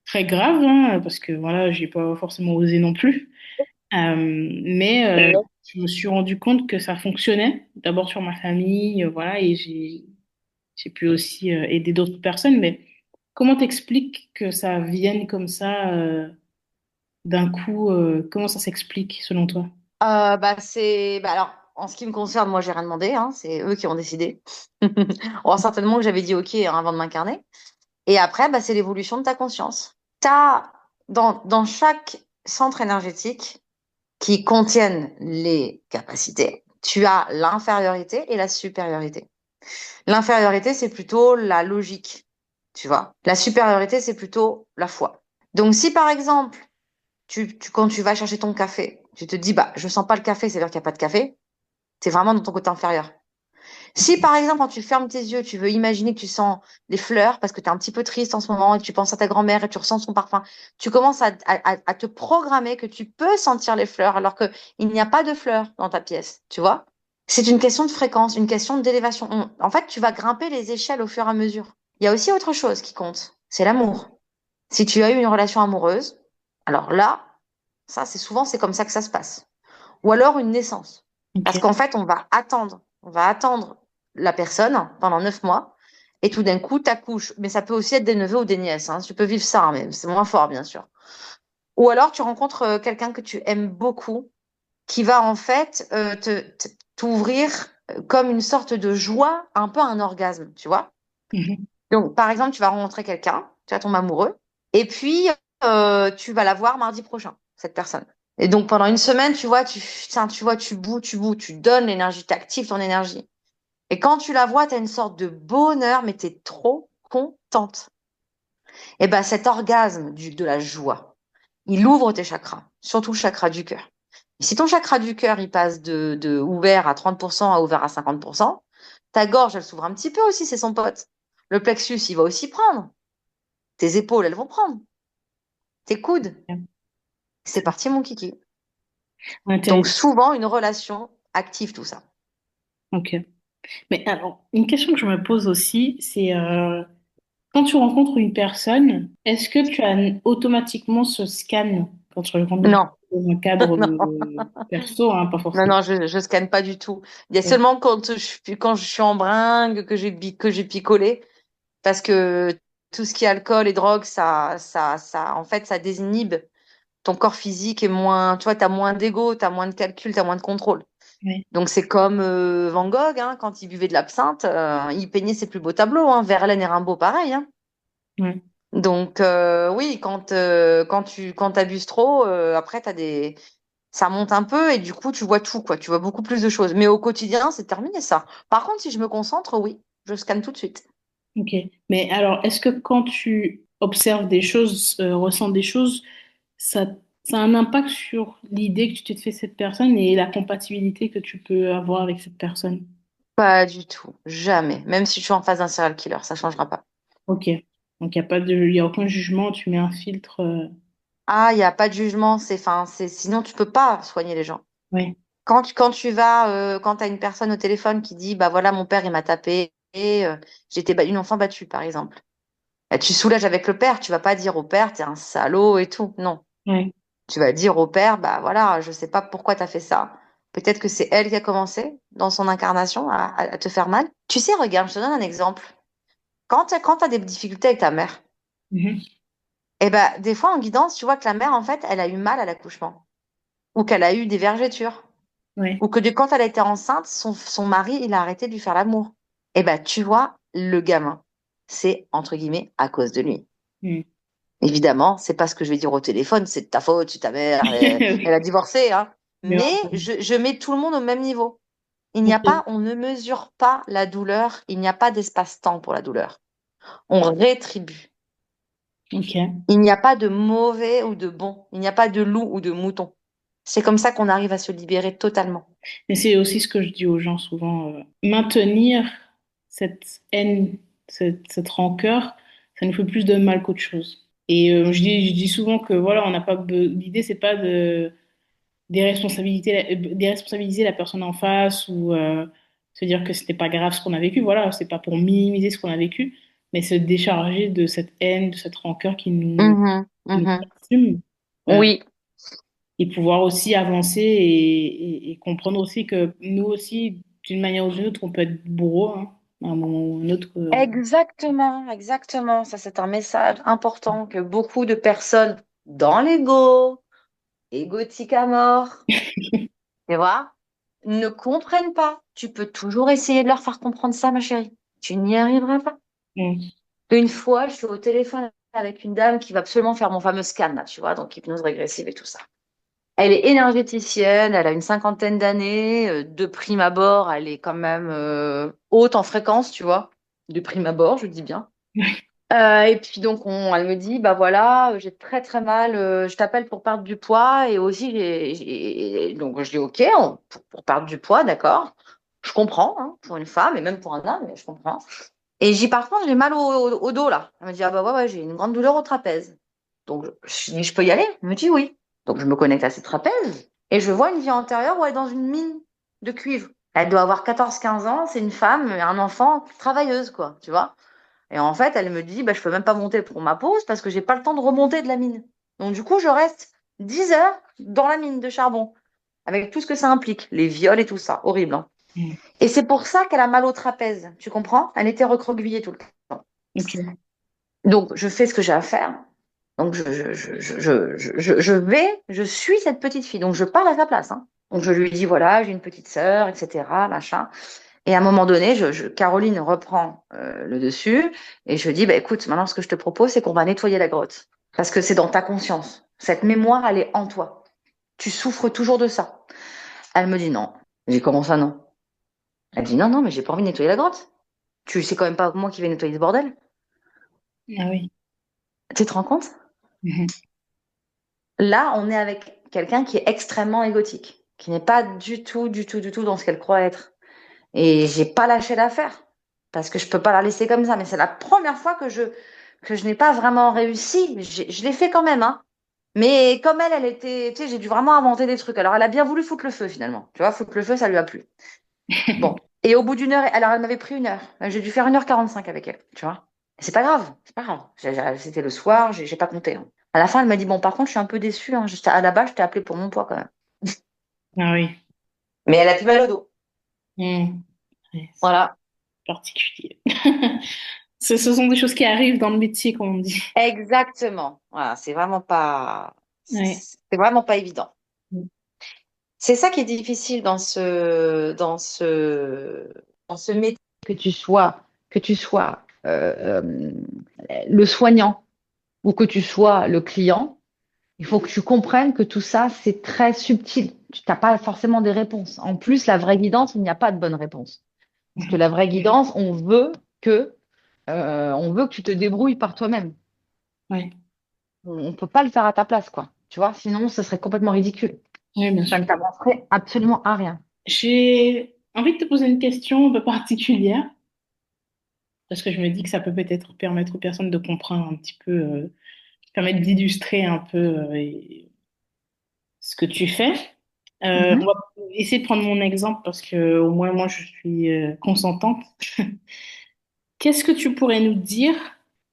très graves, hein, parce que voilà, j'ai pas forcément osé non plus. Mais je me suis rendu compte que ça fonctionnait, d'abord sur ma famille, voilà, et j'ai pu aussi aider d'autres personnes. Mais comment t'expliques que ça vienne comme ça? D'un coup, comment ça s'explique selon toi? Alors, en ce qui me concerne, moi, j'ai rien demandé, hein, c'est eux qui ont décidé. Bon, certainement que j'avais dit OK, hein, avant de m'incarner. Et après, c'est l'évolution de ta conscience. T'as, dans chaque centre énergétique qui contiennent les capacités, tu as l'infériorité et la supériorité. L'infériorité, c'est plutôt la logique, tu vois. La supériorité, c'est plutôt la foi. Donc, si par exemple, quand tu vas chercher ton café, tu te dis, je sens pas le café, c'est-à-dire qu'il n'y a pas de café, c'est vraiment dans ton côté inférieur. Si par exemple, quand tu fermes tes yeux, tu veux imaginer que tu sens les fleurs parce que tu es un petit peu triste en ce moment et que tu penses à ta grand-mère et tu ressens son parfum, tu commences à te programmer que tu peux sentir les fleurs alors qu'il n'y a pas de fleurs dans ta pièce, tu vois? C'est une question de fréquence, une question d'élévation. En fait, tu vas grimper les échelles au fur et à mesure. Il y a aussi autre chose qui compte, c'est l'amour. Si tu as eu une relation amoureuse, alors là, ça, c'est comme ça que ça se passe. Ou alors une naissance. Ok. Parce qu'en fait, on va attendre la personne pendant 9 mois, et tout d'un coup, t'accouches. Mais ça peut aussi être des neveux ou des nièces, hein. Tu peux vivre ça, hein, mais c'est moins fort, bien sûr. Ou alors, tu rencontres quelqu'un que tu aimes beaucoup, qui va en fait t'ouvrir comme une sorte de joie, un peu un orgasme, tu vois. Mhm. Donc, par exemple, tu vas rencontrer quelqu'un, tu vas tomber amoureux, et puis tu vas la voir mardi prochain, cette personne. Et donc, pendant une semaine, tu vois, tu boues, tu donnes l'énergie, tu actives ton énergie. Et quand tu la vois, tu as une sorte de bonheur, mais tu es trop contente. Et ben, cet orgasme de la joie, il ouvre tes chakras, surtout le chakra du cœur. Et si ton chakra du cœur, il passe de ouvert à 30% à ouvert à 50%, ta gorge, elle s'ouvre un petit peu aussi, c'est son pote. Le plexus, il va aussi prendre. Tes épaules, elles vont prendre. Tes coudes. C'est parti, mon kiki. Donc, Intéressant. souvent, une relation active tout ça. Ok. Mais alors, une question que je me pose aussi, c'est quand tu rencontres une personne, est-ce que tu as automatiquement ce scan quand tu rencontres une Non, personne dans un cadre non, perso, hein, pas non, forcément. non, je scanne pas du tout. Il y a seulement quand je suis en bringue que j'ai picolé, parce que tout ce qui est alcool et drogue, en fait, ça désinhibe. Ton corps physique est moins, tu vois, t'as moins d'ego, t'as moins de calcul, t'as moins de contrôle. Ouais. Donc c'est comme Van Gogh, hein, quand il buvait de l'absinthe, il peignait ses plus beaux tableaux, hein. Verlaine et Rimbaud, pareil, hein. Ouais. Donc oui, quand t'abuses trop, après ça monte un peu et du coup tu vois tout, quoi. Tu vois beaucoup plus de choses. Mais au quotidien, c'est terminé ça. Par contre, si je me concentre, oui, je scanne tout de suite. Ok. Mais alors, est-ce que quand tu observes des choses, ressens des choses, ça, ça a un impact sur l'idée que tu t'es fait de cette personne et la compatibilité que tu peux avoir avec cette personne? Pas du tout, jamais. Même si je suis en face d'un serial killer, ça changera pas. Ok. Donc, il y a aucun jugement, tu mets un filtre. Ah, il n'y a pas de jugement, sinon tu peux pas soigner les gens. Ouais. Quand tu as une personne au téléphone qui dit, bah voilà, mon père, il m'a tapé, et j'ai été une enfant battue, par exemple. Tu soulages avec le père, tu vas pas dire au père, t'es un salaud et tout. Non. Ouais. Tu vas dire au père, bah voilà, je sais pas pourquoi t'as fait ça. Peut-être que c'est elle qui a commencé dans son incarnation à te faire mal. Tu sais, regarde, je te donne un exemple. Quand t'as des difficultés avec ta mère, Mhm. eh ben, des fois en guidance, tu vois que la mère, en fait, elle a eu mal à l'accouchement, ou qu'elle a eu des vergetures, Ouais. ou que quand elle a été enceinte, son mari, il a arrêté de lui faire l'amour. Eh ben, tu vois, le gamin, c'est entre guillemets à cause de lui. Mhm. Évidemment, c'est pas ce que je vais dire au téléphone, c'est de ta faute, c'est ta mère, elle a divorcé, hein. Mais mais je mets tout le monde au même niveau. Il n'y a pas, ok, on ne mesure pas la douleur, il n'y a pas d'espace-temps pour la douleur. On rétribue. ok. Il n'y a pas de mauvais ou de bon. Il n'y a pas de loup ou de mouton. C'est comme ça qu'on arrive à se libérer totalement. Mais c'est aussi ce que je dis aux gens souvent. Maintenir cette haine, cette rancœur, ça nous fait plus de mal qu'autre chose. Et je dis souvent que voilà, on n'a pas l'idée, c'est pas de déresponsabiliser la personne en face ou se dire que c'était pas grave ce qu'on a vécu. Voilà, c'est pas pour minimiser ce qu'on a vécu, mais se décharger de cette haine, de cette rancœur Mhm, qui nous mhm. consume. euh, Oui, et pouvoir aussi avancer et comprendre aussi que nous aussi, d'une manière ou d'une autre, on peut être bourreau, hein, à un moment ou à un autre. exactement, exactement. Ça, c'est un message important que beaucoup de personnes dans l'ego, égotique à mort, tu vois, ne comprennent pas. Tu peux toujours essayer de leur faire comprendre ça, ma chérie. Tu n'y arriveras pas. Mm. Une fois, je suis au téléphone avec une dame qui va absolument faire mon fameux scan, là, tu vois, donc hypnose régressive et tout ça. Elle est énergéticienne, elle a une cinquantaine d'années. De prime abord, elle est quand même haute en fréquence, tu vois. De prime abord, je dis bien. Et puis donc, elle me dit, bah voilà, j'ai très très mal, je t'appelle pour perdre du poids et aussi, donc je dis, ok, pour perdre du poids, d'accord. Je comprends, hein, pour une femme et même pour un homme, mais je comprends. Et j'ai par contre, j'ai mal au dos là. Elle me dit, ah bah ouais, ouais, j'ai une grande douleur au trapèze. Donc je dis, je peux y aller? Elle me dit oui. Donc je me connecte à ses trapèzes et je vois une vie antérieure où elle est dans une mine de cuivre. Elle doit avoir 14 15 ans, c'est une femme, un enfant, travailleuse, quoi, tu vois. Et en fait, elle me dit, bah, je peux même pas monter pour ma pause parce que j'ai pas le temps de remonter de la mine. Donc du coup, je reste 10 heures dans la mine de charbon, avec tout ce que ça implique, les viols et tout ça. Horrible, hein. Mm. Et c'est pour ça qu'elle a mal au trapèze, tu comprends? Elle était recroquevillée tout le temps. Ok. Donc, je fais ce que j'ai à faire. Donc, je vais, je suis cette petite fille. Donc, je parle à sa place, hein. Donc, je lui dis, voilà, j'ai une petite sœur, etc., machin. Et à un moment donné, Caroline reprend le dessus et je dis, bah, écoute, maintenant, ce que je te propose, c'est qu'on va nettoyer la grotte. Parce que c'est dans ta conscience. Cette mémoire, elle est en toi. Tu souffres toujours de ça. Elle me dit non. J'ai comment ça, non? Elle dit, non, non, mais j'ai pas envie de nettoyer la grotte. Tu sais quand même pas moi qui vais nettoyer ce bordel. Ah oui. Tu te rends compte? Mhm. Là, on est avec quelqu'un qui est extrêmement égotique, qui n'est pas du tout, du tout, du tout dans ce qu'elle croit être. Et j'ai pas lâché l'affaire parce que je peux pas la laisser comme ça. Mais c'est la première fois que je n'ai pas vraiment réussi. Je l'ai fait quand même, hein. Mais comme elle était, tu sais, j'ai dû vraiment inventer des trucs. Alors, elle a bien voulu foutre le feu finalement. Tu vois, foutre le feu, ça lui a plu. Bon. Et au bout d'une heure, alors elle m'avait pris une heure. J'ai dû faire 1h45 avec elle, tu vois. C'est pas grave, c'est pas grave. C'était le soir, j'ai pas compté, hein. À la fin, elle m'a dit, bon, par contre, je suis un peu déçue, hein. À la base, je t'ai appelé pour mon poids quand même. Ah oui. Mais elle a plus mal au dos. Mm. Ouais, c'est Voilà. particulier. Ce sont des choses qui arrivent dans le métier, comme on dit. Exactement. Voilà, Ouais. c'est vraiment pas évident. Mm. C'est ça qui est difficile dans ce métier, que tu sois le soignant ou que tu sois le client. Il faut que tu comprennes que tout ça, c'est très subtil. Tu n'as pas forcément des réponses. En plus, la vraie guidance, il n'y a pas de bonne réponse. Parce que la vraie guidance, que, on veut que tu te débrouilles par toi-même. Ouais. On ne peut pas le faire à ta place, quoi. Tu vois, sinon, ce serait complètement ridicule. Oui, bien Ça sûr. ne t'avancerait absolument à rien. J'ai envie de te poser une question un peu particulière, parce que je me dis que ça peut peut-être permettre aux personnes de comprendre un petit peu, permettre d'illustrer un peu ce que tu fais. On Mhm. va essayer de prendre mon exemple parce que au moins moi je suis consentante. Qu'est-ce que tu pourrais nous dire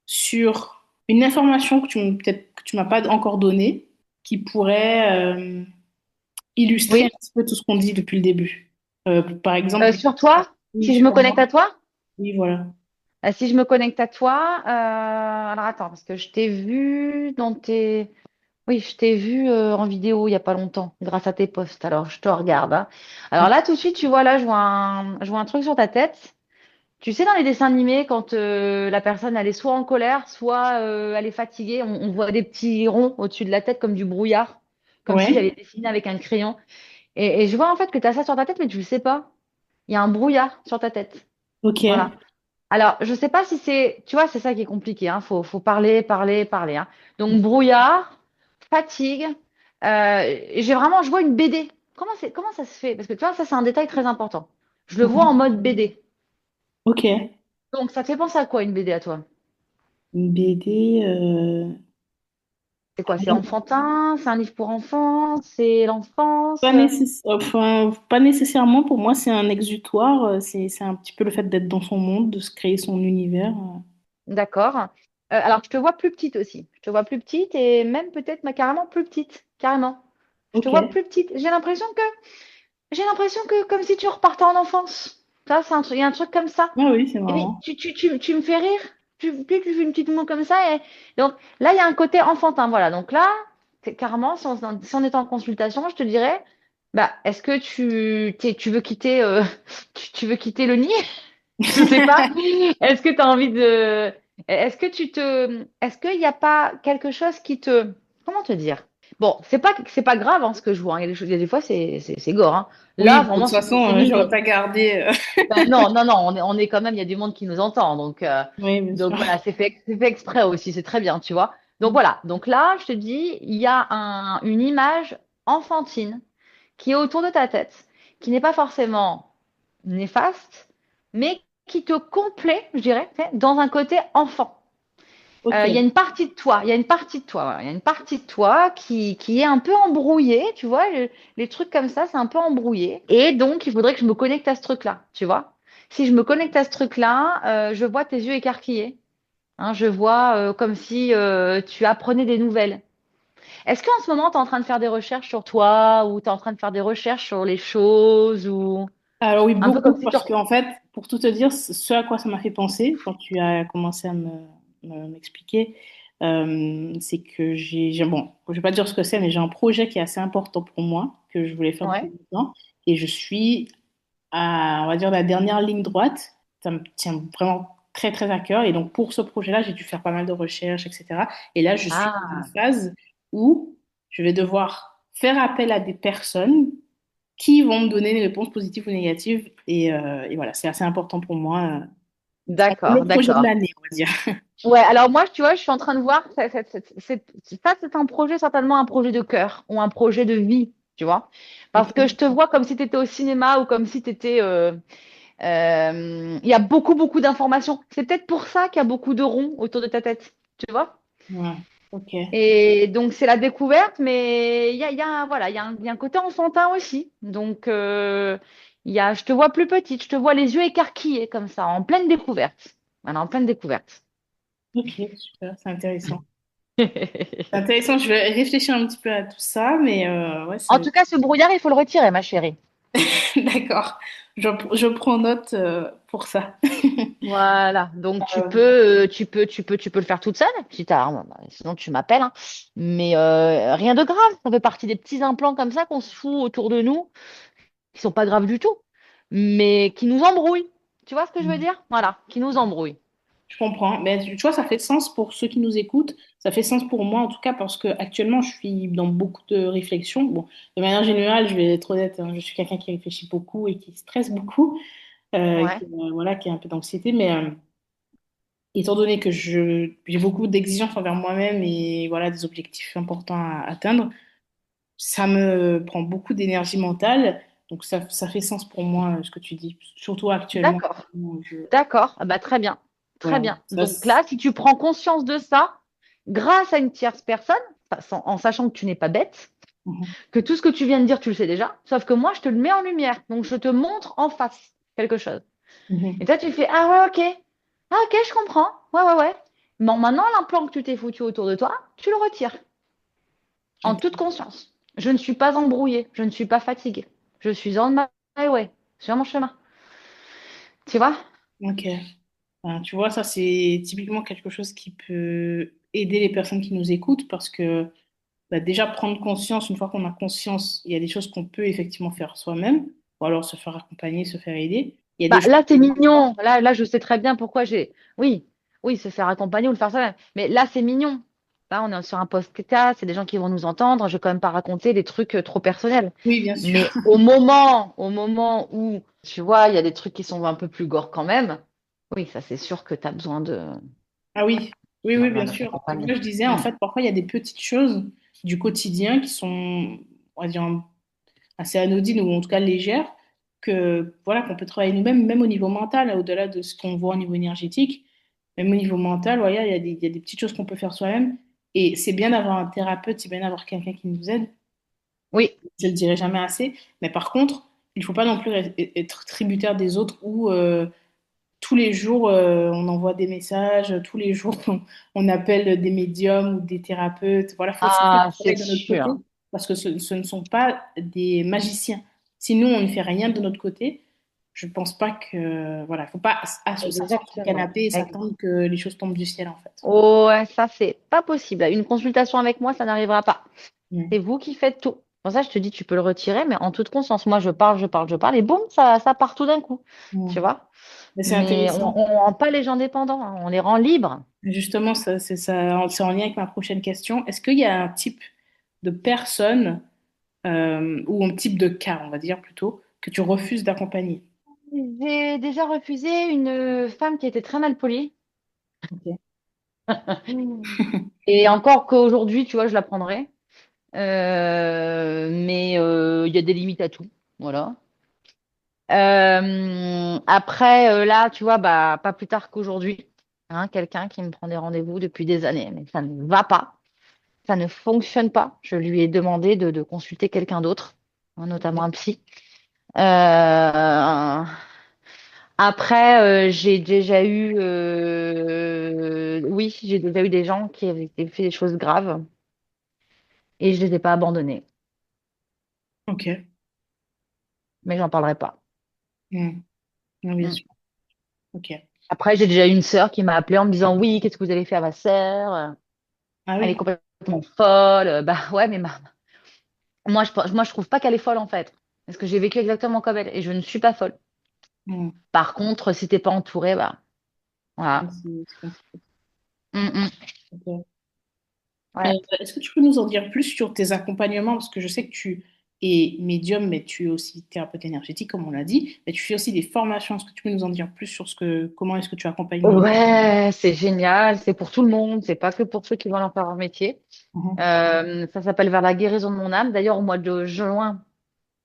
sur une information que peut-être que tu m'as pas encore donnée, qui pourrait illustrer un Oui. petit peu tout ce qu'on dit depuis le début? Par exemple, Sur toi, oui, si je me sur connecte moi. à toi, Oui, voilà. si je me connecte à toi, alors attends, parce que je t'ai vu dans tes... Oui, je t'ai vu en vidéo il n'y a pas longtemps, grâce à tes posts. Alors, je te regarde, hein. Alors là, tout de suite, tu vois, là, je vois un truc sur ta tête. Tu sais, dans les dessins animés, quand la personne, elle est soit en colère, soit elle est fatiguée, on voit des petits ronds au-dessus de la tête comme du brouillard, comme si Ouais. j'avais dessiné avec un crayon. Et je vois en fait que tu as ça sur ta tête, mais tu le sais pas. Il y a un brouillard sur ta tête. Ok. Voilà. Alors, je sais pas si c'est, tu vois, c'est ça qui est compliqué, hein. Faut parler, parler, parler, hein. Donc, brouillard, fatigue. J'ai vraiment, je vois une BD. Comment ça se fait? Parce que tu vois, ça, c'est un détail très important. Je le vois en mode BD. Ok. Donc, ça te fait penser à quoi une BD à toi? Une BD. C'est quoi? C'est enfantin? C'est un livre pour enfants? C'est l'enfance? Enfin, pas nécessairement. Pour moi, c'est un exutoire. C'est un petit peu le fait d'être dans son monde, de se créer son univers. D'accord. Alors, je te vois plus petite aussi. Je te vois plus petite et même peut-être mais carrément plus petite. Carrément. Je te Ok. vois plus petite. J'ai l'impression que comme si tu repartais en enfance. Ça, c'est un truc, il y a un truc comme ça. Ah oui, c'est Et oui, marrant. tu me fais rire. Tu fais une petite moue comme ça. Et... Donc là, il y a un côté enfantin. Voilà. Donc là, carrément, si on était en consultation, je te dirais, bah, est-ce que tu veux quitter, tu veux quitter le nid? Je sais pas. Est-ce que tu as envie de... Est-ce qu'il n'y a pas quelque chose qui te... Comment te dire? Bon, c'est pas grave hein, ce que je vois, hein. Il y a des fois, c'est gore, hein. Oui, Là, de toute vraiment, façon, c'est j'aurais mignon. pas gardé. Ben non, non, non, on est quand même, il y a du monde qui nous entend. Donc, Oui, bien sûr. donc voilà, c'est fait exprès aussi, c'est très bien, tu vois. Donc voilà, donc là, je te dis, il y a une image enfantine qui est autour de ta tête, qui n'est pas forcément néfaste, mais qui te complaît, je dirais, tu sais, dans un côté enfant. Ok. Il y a une partie de toi, il y a une partie de toi, voilà, il y a une partie de toi qui est un peu embrouillée, tu vois, les trucs comme ça, c'est un peu embrouillé. Et donc, il faudrait que je me connecte à ce truc-là, tu vois. Si je me connecte à ce truc-là, je vois tes yeux écarquillés, hein, je vois comme si tu apprenais des nouvelles. Est-ce qu'en ce moment, tu es en train de faire des recherches sur toi ou tu es en train de faire des recherches sur les choses ou Alors oui, un peu comme beaucoup, si tu... parce qu'en fait, pour tout te dire, ce à quoi ça m'a fait penser quand tu as commencé à m'expliquer, c'est que bon, je vais pas dire ce que c'est, mais j'ai un projet qui est assez important pour moi, que je voulais faire depuis Ouais. longtemps, et je suis à, on va dire, la dernière ligne droite. Ça me tient vraiment très, très à cœur, et donc pour ce projet-là, j'ai dû faire pas mal de recherches, etc. Et là, je suis dans une Ah, phase où je vais devoir faire appel à des personnes qui vont me donner des réponses positives ou négatives. Et voilà, c'est assez important pour moi. C'est le d'accord, projet de d'accord. l'année, on va dire. Ouais, alors moi, tu vois, je suis en train de voir, ça, c'est un projet, certainement un projet de cœur ou un projet de vie, tu vois. Parce que je te vois comme si tu étais au cinéma ou comme si tu étais... il y a beaucoup, beaucoup d'informations. C'est peut-être pour ça qu'il y a beaucoup de ronds autour de ta tête, tu vois. Ouais, ok. Et donc, c'est la découverte, mais voilà, il y a un côté enfantin aussi. Donc, je te vois plus petite, je te vois les yeux écarquillés comme ça, en pleine découverte. Voilà, en pleine découverte. Ok, super, c'est intéressant. C'est intéressant, je vais réfléchir un petit peu à tout ça, mais ouais, En c'est... tout cas, ce brouillard, il faut le retirer, ma chérie. D'accord. Je prends note pour ça. Voilà. Donc tu Euh, peux, tu peux le faire toute seule. Si t'as, bah, sinon tu m'appelles, hein. Mais rien de grave. Ça fait partie des petits implants comme ça qu'on se fout autour de nous, qui sont pas graves du tout, mais qui nous embrouillent. Tu vois ce que je veux dire? Voilà, qui nous embrouillent. je comprends. Mais tu vois, ça fait sens pour ceux qui nous écoutent. Ça fait sens pour moi, en tout cas, parce que actuellement, je suis dans beaucoup de réflexions. Bon, de manière générale, je vais être honnête, hein, je suis quelqu'un qui réfléchit beaucoup et qui stresse beaucoup, Ouais. voilà, qui a un peu d'anxiété. Mais étant donné que j'ai beaucoup d'exigences envers moi-même et voilà, des objectifs importants à atteindre, ça me prend beaucoup d'énergie mentale. Donc, ça fait sens pour moi, ce que tu dis, surtout actuellement. D'accord. Je, D'accord. Ah bah, très bien. Très voilà, bien. Donc là, si tu prends conscience de ça, grâce à une tierce personne, enfin, en sachant que tu n'es pas bête, Mhm. que tout ce que tu viens de dire, tu le sais déjà, sauf que moi, je te le mets en lumière. Donc, je te montre en face quelque chose. Et Mhm. toi, tu fais, ah ouais, ok. Ah ok, je comprends. Ouais, ouais, ouais. Bon, maintenant, l'implant que tu t'es foutu autour de toi, tu le retires. En toute conscience. Je ne suis pas embrouillée. Je ne suis pas fatiguée. Je suis on my way. Sur mon chemin. Tu vois? Ok. Tu vois, ça, c'est typiquement quelque chose qui peut aider les personnes qui nous écoutent parce que bah, déjà prendre conscience, une fois qu'on a conscience, il y a des choses qu'on peut effectivement faire soi-même ou alors se faire accompagner, se faire aider. Il y a Bah, des choses... là, c'est mignon. Là, je sais très bien pourquoi j'ai. Oui, oui, se faire accompagner ou le faire soi-même. Mais là, c'est mignon. Là, on est sur un podcast, c'est des gens qui vont nous entendre. Je vais quand même pas raconter des trucs trop personnels. Oui, bien sûr. Mais au moment où, tu vois, il y a des trucs qui sont un peu plus gore quand même, oui, ça c'est sûr que tu as besoin Ah oui, oui, oui, d'avoir bien notre sûr. C'est pour accompagné. ça que je disais, en Mm. fait, parfois, il y a des petites choses du quotidien qui sont, on va dire, assez anodines ou en tout cas légères, que, voilà, qu'on peut travailler nous-mêmes, même au niveau mental, au-delà de ce qu'on voit au niveau énergétique. Même au niveau mental, voilà, il y a des petites choses qu'on peut faire soi-même. Et c'est bien d'avoir un thérapeute, c'est bien d'avoir quelqu'un qui nous aide. Oui, Je le dirai jamais assez. Mais par contre, il faut pas non plus être tributaire des autres ou tous les jours, on envoie des messages, tous les jours, on appelle des médiums ou des thérapeutes. Voilà, faut faire ah, le c'est travail de notre côté sûr. parce que ce ne sont pas des magiciens. Si nous, on ne fait rien de notre côté, je pense pas que, voilà, faut pas s'asseoir sur le Exactement. canapé et s'attendre que les choses tombent du ciel, en fait. Oh, ouais, ça, c'est pas possible. Une consultation avec moi, ça n'arrivera pas. Mm. C'est vous qui faites tout. Pour ça, je te dis, tu peux le retirer, mais en toute conscience. Moi, je parle, et boum, ça part tout d'un coup. Tu Mm. vois? Mais c'est Mais intéressant. on rend pas les gens dépendants, hein, on les rend libres. Justement, c'est en lien avec ma prochaine question. Est-ce qu'il y a un type de personne ou un type de cas, on va dire plutôt, que tu refuses d'accompagner? J'ai déjà refusé une femme qui était très mal polie. Ok. Et encore qu'aujourd'hui, tu vois, je la prendrais. Mais il y a des limites à tout. Voilà. Après, là, tu vois, bah, pas plus tard qu'aujourd'hui, hein, quelqu'un qui me prend des rendez-vous depuis des années, mais ça ne va pas, ça ne fonctionne pas. Je lui ai demandé de consulter quelqu'un d'autre, hein, notamment un psy. Euh, Après, oui, j'ai déjà eu des gens qui avaient fait des choses graves et je les ai pas abandonnés, Ok. mais j'en parlerai pas. Hmm. Non, bien Mm. sûr. Ok. Après, j'ai déjà eu une sœur qui m'a appelée en me disant, oui, qu'est-ce que vous avez fait à ma sœur? Ah Elle est oui. complètement folle. Bah ouais, mais moi, je trouve pas qu'elle est folle en fait. Parce que j'ai vécu exactement comme elle et je ne suis pas folle. Hmm. Par contre, si t'es pas entouré, bah Ouais, voilà. c'est compliqué. Mm, mm. Ok. Ouais. Est-ce que tu peux nous en dire plus sur tes accompagnements? Parce que je sais que tu es médium, mais tu es aussi thérapeute énergétique, comme on l'a dit. Mais tu fais aussi des formations. Est-ce que tu peux nous en dire plus sur comment est-ce que tu accompagnes les gens? Ouais, c'est génial. C'est pour tout le monde. C'est pas que pour ceux qui veulent en faire un métier. Mhm. Ça s'appelle Vers la guérison de mon âme. D'ailleurs, au mois de juin,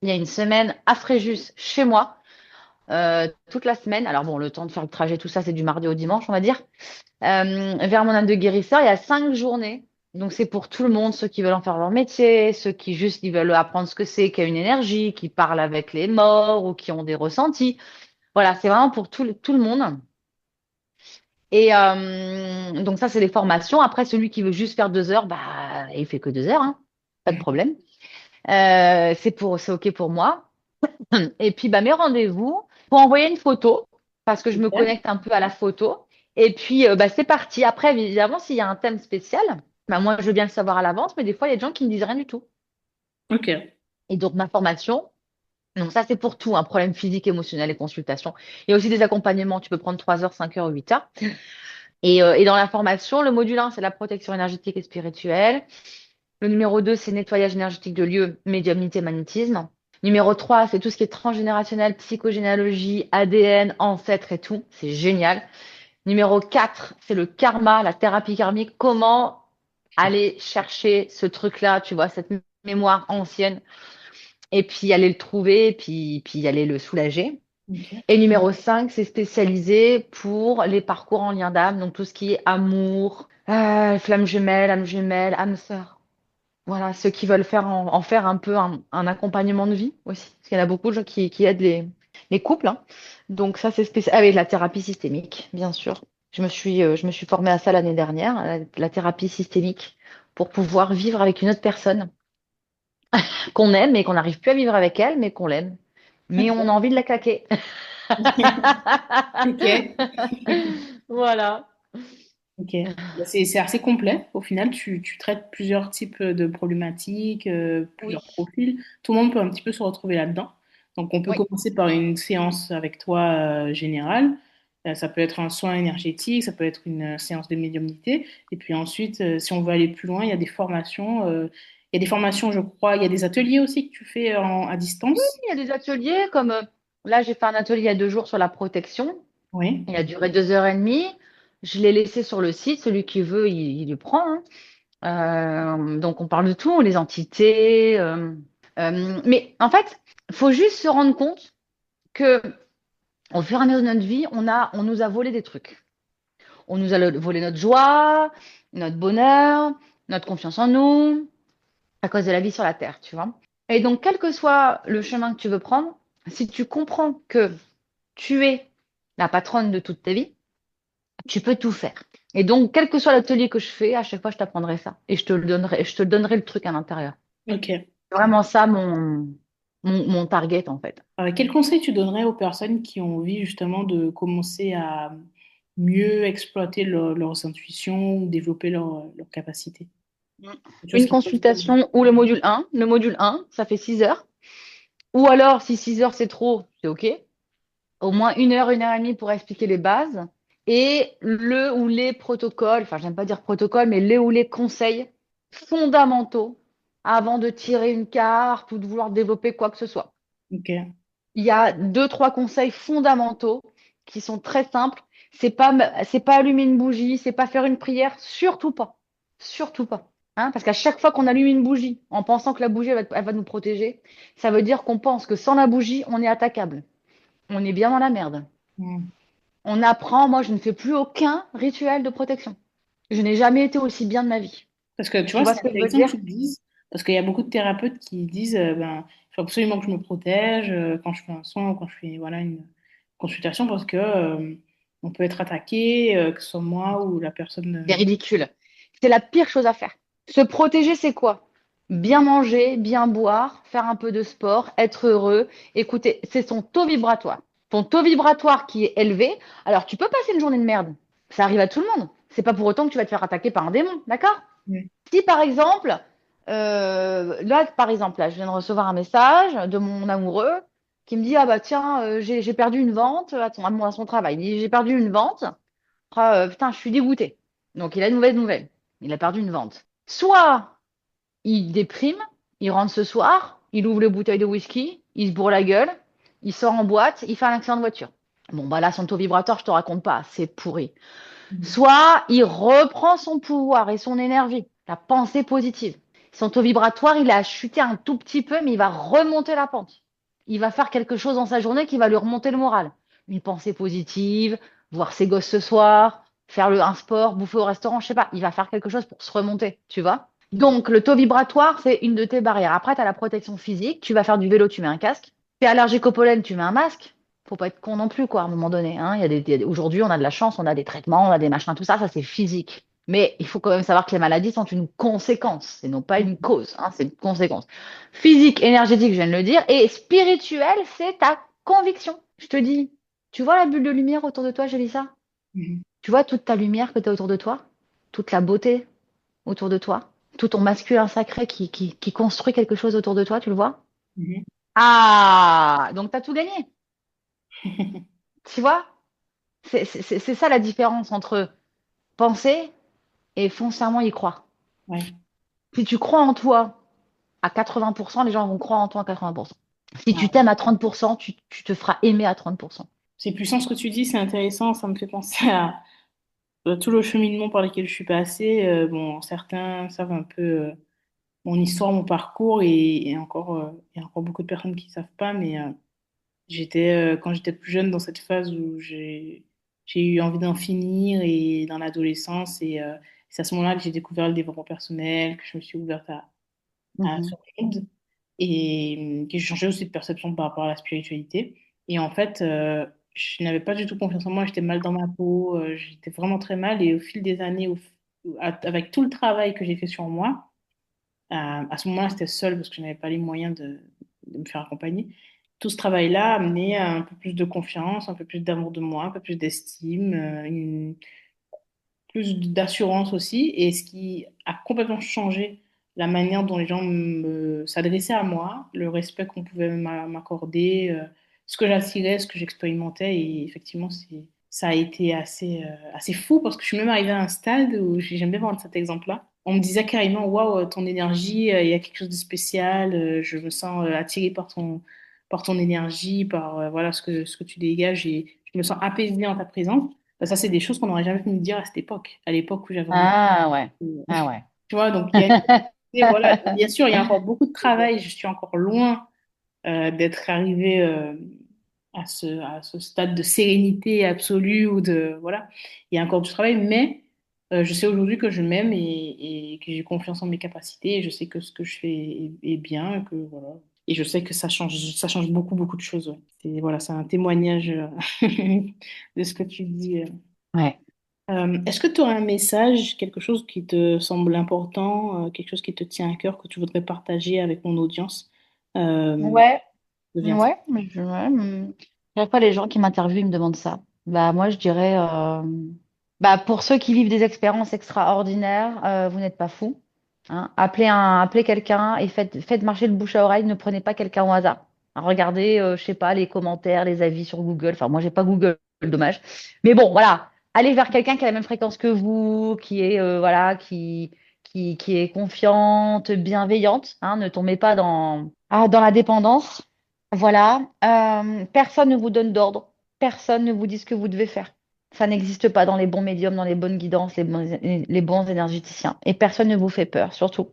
il y a une semaine à Fréjus, chez moi, toute la semaine. Alors bon, le temps de faire le trajet, tout ça, c'est du mardi au dimanche, on va dire. Vers mon âme de guérisseur, il y a 5 journées. Donc c'est pour tout le monde, ceux qui veulent en faire leur métier, ceux qui juste ils veulent apprendre ce que c'est qu'il y a une énergie, qui parlent avec les morts ou qui ont des ressentis. Voilà, c'est vraiment pour tout le monde. Et donc ça, c'est les formations. Après, celui qui veut juste faire 2 heures, bah, il fait que 2 heures, hein. Pas de problème. C'est OK pour moi. Et puis, bah, mes rendez-vous, faut envoyer une photo parce que je me Super. connecte un peu à la photo. Et puis, bah, c'est parti. Après, évidemment, s'il y a un thème spécial, bah, moi, je veux bien le savoir à l'avance, mais des fois, il y a des gens qui ne disent rien du tout. Ok. Et donc, ma formation, donc ça, c'est pour tout, un problème physique, émotionnel et consultation. Il y a aussi des accompagnements. Tu peux prendre 3 heures, 5 heures, 8 heures. Et dans la formation, le module 1, c'est la protection énergétique et spirituelle. Le numéro 2, c'est nettoyage énergétique de lieux, médiumnité, magnétisme. Numéro 3, c'est tout ce qui est transgénérationnel, psychogénéalogie, ADN, ancêtres et tout. C'est génial. Numéro 4, c'est le karma, la thérapie karmique. Comment aller chercher ce truc-là, tu vois, cette mémoire ancienne, et puis aller le trouver, et puis aller le soulager. Ok. Et numéro 5, c'est spécialisé pour les parcours en lien d'âme, donc tout ce qui est amour, flamme jumelle, âme sœur. Voilà, ceux qui veulent en faire un peu un accompagnement de vie aussi. Parce qu'il y en a beaucoup de gens qui aident les couples, hein. Donc ça, c'est spécial. Avec la thérapie systémique, bien sûr. Je me suis formée à ça l'année dernière, à la thérapie systémique, pour pouvoir vivre avec une autre personne qu'on aime et qu'on n'arrive plus à vivre avec elle, mais qu'on l'aime. Mais on a Ok. envie de la claquer. Ok. Voilà. Ok. Bah, c'est assez complet. Au final, tu traites plusieurs types de problématiques, Oui, plusieurs profils. Tout le monde peut un petit peu se retrouver là-dedans. Donc, on peut oui, commencer par une séance avec toi générale. Ça peut être un soin énergétique, ça peut être une séance de médiumnité. Et puis ensuite, si on veut aller plus loin, il y a des formations. Il y a des formations, je crois. Il y a des ateliers aussi que tu fais à distance. Il y a des ateliers comme là, j'ai fait un atelier il y a 2 jours sur la protection. Oui. Il a duré 2 heures et demie. Je l'ai laissé sur le site. Celui qui veut, il le prend, hein. Donc, on parle de tout, les entités. Mais en fait, il faut juste se rendre compte que au fur et à mesure de notre vie, on nous a volé des trucs. On nous a volé notre joie, notre bonheur, notre confiance en nous, à cause de la vie sur la Terre, tu vois. Et donc, quel que soit le chemin que tu veux prendre, si tu comprends que tu es la patronne de toute ta vie, tu peux tout faire. Et donc, quel que soit l'atelier que je fais, à chaque fois, je t'apprendrai ça. Et je te donnerai le truc à l'intérieur. Ok. C'est vraiment ça mon target, en fait. Quel conseil tu donnerais aux personnes qui ont envie justement de commencer à mieux exploiter leurs intuitions ou développer leurs capacités? Quelque chose Une qui peut être- consultation ou le module 1. Le module 1, ça fait 6 heures. Ou alors, si 6 heures c'est trop, c'est OK. Au moins 1 heure et demie pour expliquer les bases. Et le ou les protocoles, enfin, j'aime pas dire protocole, mais les ou les conseils fondamentaux avant de tirer une carte ou de vouloir développer quoi que ce soit. Ok. Il y a 2, 3 conseils fondamentaux qui sont très simples. C'est pas allumer une bougie, c'est pas faire une prière, surtout pas. Surtout pas. Hein, parce qu'à chaque fois qu'on allume une bougie en pensant que la bougie elle va nous protéger, ça veut dire qu'on pense que sans la bougie, on est attaquable. On est bien dans la merde. Hmm. On apprend, moi je ne fais plus aucun rituel de protection. Je n'ai jamais été aussi bien de ma vie. Parce que tu Tu vois, vois c'est ce que je veux intéressant que dire? tu le dises, parce qu'il y a beaucoup de thérapeutes qui disent ben, il faut absolument que je me protège quand je fais un soin ou quand je fais voilà, une consultation, parce que on peut être attaqué, que ce soit moi ou la personne. C'est ridicule. C'est la pire chose à faire. Se protéger, c'est quoi? Bien manger, bien boire, faire un peu de sport, être heureux. Écoutez, c'est son taux vibratoire. Ton taux vibratoire qui est élevé, alors tu peux passer une journée de merde. Ça arrive à tout le monde. C'est pas pour autant que tu vas te faire attaquer par un démon, d'accord? Oui. Si par exemple, là, par exemple, là, je viens de recevoir un message de mon amoureux qui me dit, ah bah tiens, j'ai perdu une vente à son travail. Il dit, j'ai perdu une vente. Ah, putain, je suis dégoûtée. Donc, il a une mauvaise nouvelle. Il a perdu une vente. Soit il déprime, il rentre ce soir, il ouvre les bouteilles de whisky, il se bourre la gueule, il sort en boîte, il fait un accident de voiture. Bon, bah là, son taux vibratoire, je te raconte pas, c'est pourri. Mhm. Soit il reprend son pouvoir et son énergie, la pensée positive. Son taux vibratoire, il a chuté un tout petit peu, mais il va remonter la pente. Il va faire quelque chose dans sa journée qui va lui remonter le moral. Une pensée positive, voir ses gosses ce soir, faire un sport, bouffer au restaurant, je sais pas. Il va faire quelque chose pour se remonter, tu vois. Donc, le taux vibratoire, c'est une de tes barrières. Après, tu as la protection physique. Tu vas faire du vélo, tu mets un casque. Tu es allergique au pollen, tu mets un masque. Faut pas être con non plus, quoi, à un moment donné, hein. Aujourd'hui, on a de la chance, on a des traitements, on a des machins, tout ça, ça c'est physique. Mais il faut quand même savoir que les maladies sont une conséquence, et non pas une cause, hein, c'est une conséquence. Physique, énergétique, je viens de le dire, et spirituel, c'est ta conviction. Je te dis, tu vois la bulle de lumière autour de toi, j'ai dit ça? Mhm. Tu vois toute ta lumière que tu as autour de toi? Toute la beauté autour de toi? Tout ton masculin sacré qui construit quelque chose autour de toi, tu le vois? Mhm. Ah, donc tu as tout gagné. Tu vois? C'est ça la différence entre penser et foncièrement y croire. Ouais. Si tu crois en toi à 80%, les gens vont croire en toi à 80%. Si tu Ah, t'aimes à 30%, tu te feras aimer à 30%. c'est puissant ce que tu dis, c'est intéressant, ça me fait penser à tout le cheminement par lequel je suis passée. Bon, certains savent un peu mon histoire, mon parcours, et encore, il y a encore beaucoup de personnes qui ne savent pas, mais quand j'étais plus jeune, dans cette phase où j'ai eu envie d'en finir et dans l'adolescence, et c'est à ce moment-là que j'ai découvert le développement personnel, que je me suis ouverte à ce Mhm, monde et que j'ai changé aussi de perception par rapport à la spiritualité. Et en fait, je n'avais pas du tout confiance en moi, j'étais mal dans ma peau, j'étais vraiment très mal. Et au fil des années, avec tout le travail que j'ai fait sur moi, à ce moment-là, j'étais seule parce que je n'avais pas les moyens de me faire accompagner. Tout ce travail-là a amené à un peu plus de confiance, un peu plus d'amour de moi, un peu plus d'estime, plus d'assurance aussi. Et ce qui a complètement changé la manière dont les gens s'adressaient à moi, le respect qu'on pouvait m'accorder, ce que j'attirais, ce que j'expérimentais. Et effectivement, ça a été assez fou parce que je suis même arrivée à un stade où j'aime bien prendre cet exemple-là. On me disait carrément, waouh, ton énergie, il y a quelque chose de spécial, je me sens attirée par ton énergie, par voilà ce que tu dégages et je me sens apaisée en ta présence. Ben, ça, c'est des choses qu'on n'aurait jamais pu me dire à cette époque, à l'époque où j'avais envie. Ah ouais. Ah ouais. Tu vois, donc il y a, et voilà, bien sûr, il y a encore beaucoup de travail, je suis encore loin d'être arrivée à ce stade de sérénité absolue ou de voilà, il y a encore du travail, mais je sais aujourd'hui que je m'aime et que j'ai confiance en mes capacités et je sais que ce que je fais est bien et que voilà. Et je sais que ça change beaucoup de choses. Ouais. C'est voilà, c'est un témoignage de ce que tu dis. Ouais. Est-ce que tu aurais un message, quelque chose qui te semble important, quelque chose qui te tient à cœur, que tu voudrais partager avec mon audience? Euh, Ouais. Devient ça. Ouais. Mais chaque fois, les gens qui m'interviewent, ils me demandent ça. Bah, moi, je dirais, bah, pour ceux qui vivent des expériences extraordinaires, vous n'êtes pas fous. Hein. Appelez quelqu'un et faites marcher le bouche à oreille. Ne prenez pas quelqu'un au hasard. Hein, regardez, je sais pas, les commentaires, les avis sur Google. Enfin, moi, j'ai pas Google, dommage. Mais bon, voilà. Allez vers quelqu'un qui a la même fréquence que vous, qui est, voilà, qui est confiante, bienveillante. Hein. Ne tombez pas dans la dépendance. Voilà. Personne ne vous donne d'ordre. Personne ne vous dit ce que vous devez faire. Ça n'existe pas dans les bons médiums, dans les bonnes guidances, les bons énergéticiens. Et personne ne vous fait peur, surtout.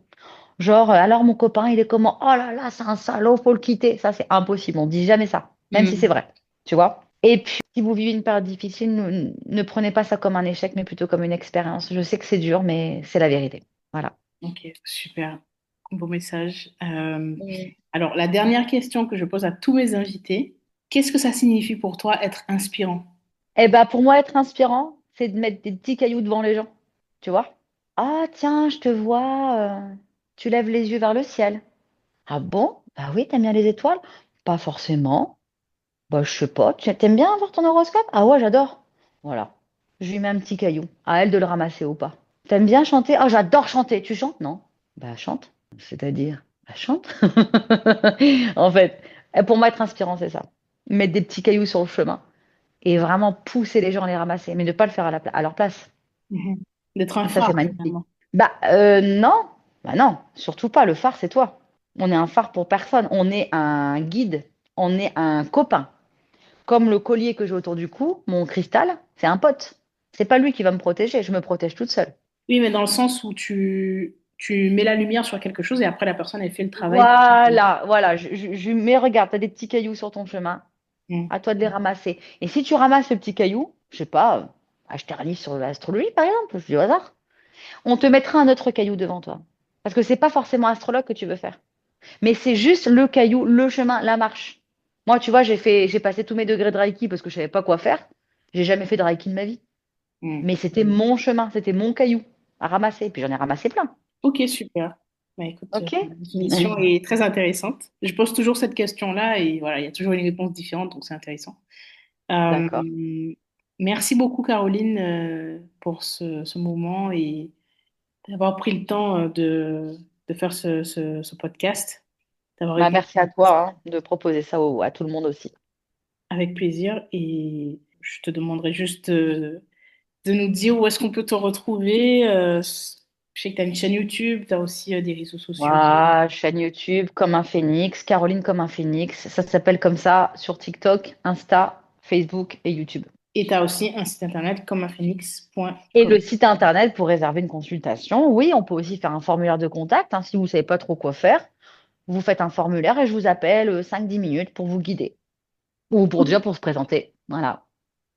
Genre, alors mon copain, il est comment? Oh là là, c'est un salaud, faut le quitter. Ça, c'est impossible. On dit jamais ça, même si c'est Hmm. vrai. Tu vois? Et puis, si vous vivez une période difficile, ne prenez pas ça comme un échec, mais plutôt comme une expérience. Je sais que c'est dur, mais c'est la vérité. Voilà. Ok, super. Beau message. Mm. Alors, la dernière question que je pose à tous mes invités, qu'est-ce que ça signifie pour toi être inspirant? Eh ben, pour moi, être inspirant, c'est de mettre des petits cailloux devant les gens. Tu vois? Ah, tiens, je te vois, tu lèves les yeux vers le ciel. Ah bon? Bah oui, t'aimes bien les étoiles? Pas forcément. Bah, je sais pas. Tu t'aimes bien voir ton horoscope? Ah ouais, j'adore. Voilà. Je lui mets un petit caillou. À elle de le ramasser ou pas. T'aimes bien chanter? Ah, j'adore chanter. Tu chantes? Non. Bah, chante. C'est-à-dire, bah, chante. En fait, pour moi, être inspirant, c'est ça. Mettre des petits cailloux sur le chemin et vraiment pousser les gens à les ramasser, mais ne pas le faire à leur place. Mhm. D'être un Ah, ça, c'est phare, magnifique. finalement. Bah, non. Bah, non. Surtout pas. Le phare, c'est toi. On est un phare pour personne. On est un guide. On est un copain. Comme le collier que j'ai autour du cou, mon cristal, c'est un pote. C'est pas lui qui va me protéger, je me protège toute seule. Oui, mais dans le sens où tu mets la lumière sur quelque chose et après la personne, elle fait le travail. Voilà, voilà. Mais regarde, t'as des petits cailloux sur ton chemin. Mhm. À toi de les ramasser. Et si tu ramasses ce petit caillou, je sais pas, acheter un livre sur l'astrologie, par exemple, je dis au hasard, on te mettra un autre caillou devant toi. Parce que c'est pas forcément astrologue que tu veux faire. Mais c'est juste le caillou, le chemin, la marche. Moi, tu vois, j'ai passé tous mes degrés de Reiki parce que je savais pas quoi faire. J'ai jamais fait de Reiki de ma vie. Mhm. Mais c'était mon chemin, c'était mon caillou à ramasser. Puis j'en ai ramassé plein. Ok, super. Bah, écoute, Ok? la définition est très intéressante. Je pose toujours cette question-là et voilà, il y a toujours une réponse différente, donc c'est intéressant. Euh, D'accord. Merci beaucoup, Caroline, pour ce moment et d'avoir pris le temps de faire ce podcast, d'avoir Bah, répondu merci à toi, hein, de proposer ça à tout le monde aussi. avec plaisir. Et je te demanderai juste de nous dire où est-ce qu'on peut te retrouver. Je sais que tu as une chaîne YouTube, tu as aussi des réseaux sociaux. Voilà, chaîne YouTube comme un phénix, Caroline comme un phénix. Ça s'appelle comme ça sur TikTok, Insta, Facebook et YouTube. Et tu as aussi un site internet comme Et phoenix.com. le site internet pour réserver une consultation. Oui, on peut aussi faire un formulaire de contact. Hein, si vous ne savez pas trop quoi faire, vous faites un formulaire et je vous appelle 5-10 minutes pour vous guider. Ou pour déjà pour se présenter. Voilà.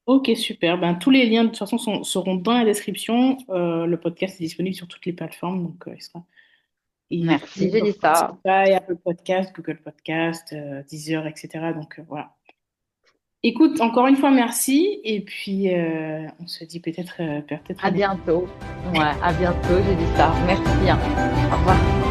Ok, super. Ben, tous les liens de toute façon seront dans la description. Le podcast est disponible sur toutes les plateformes, donc il est Merci, disponible j'ai sur dit ça. Spotify, Apple Podcast, Google Podcast, Deezer, etc. Donc voilà. Écoute, encore une fois, merci. Et puis, on se dit peut-être à À bientôt. bientôt. Ouais, à bientôt, j'ai dit ça. Merci, hein. Au revoir.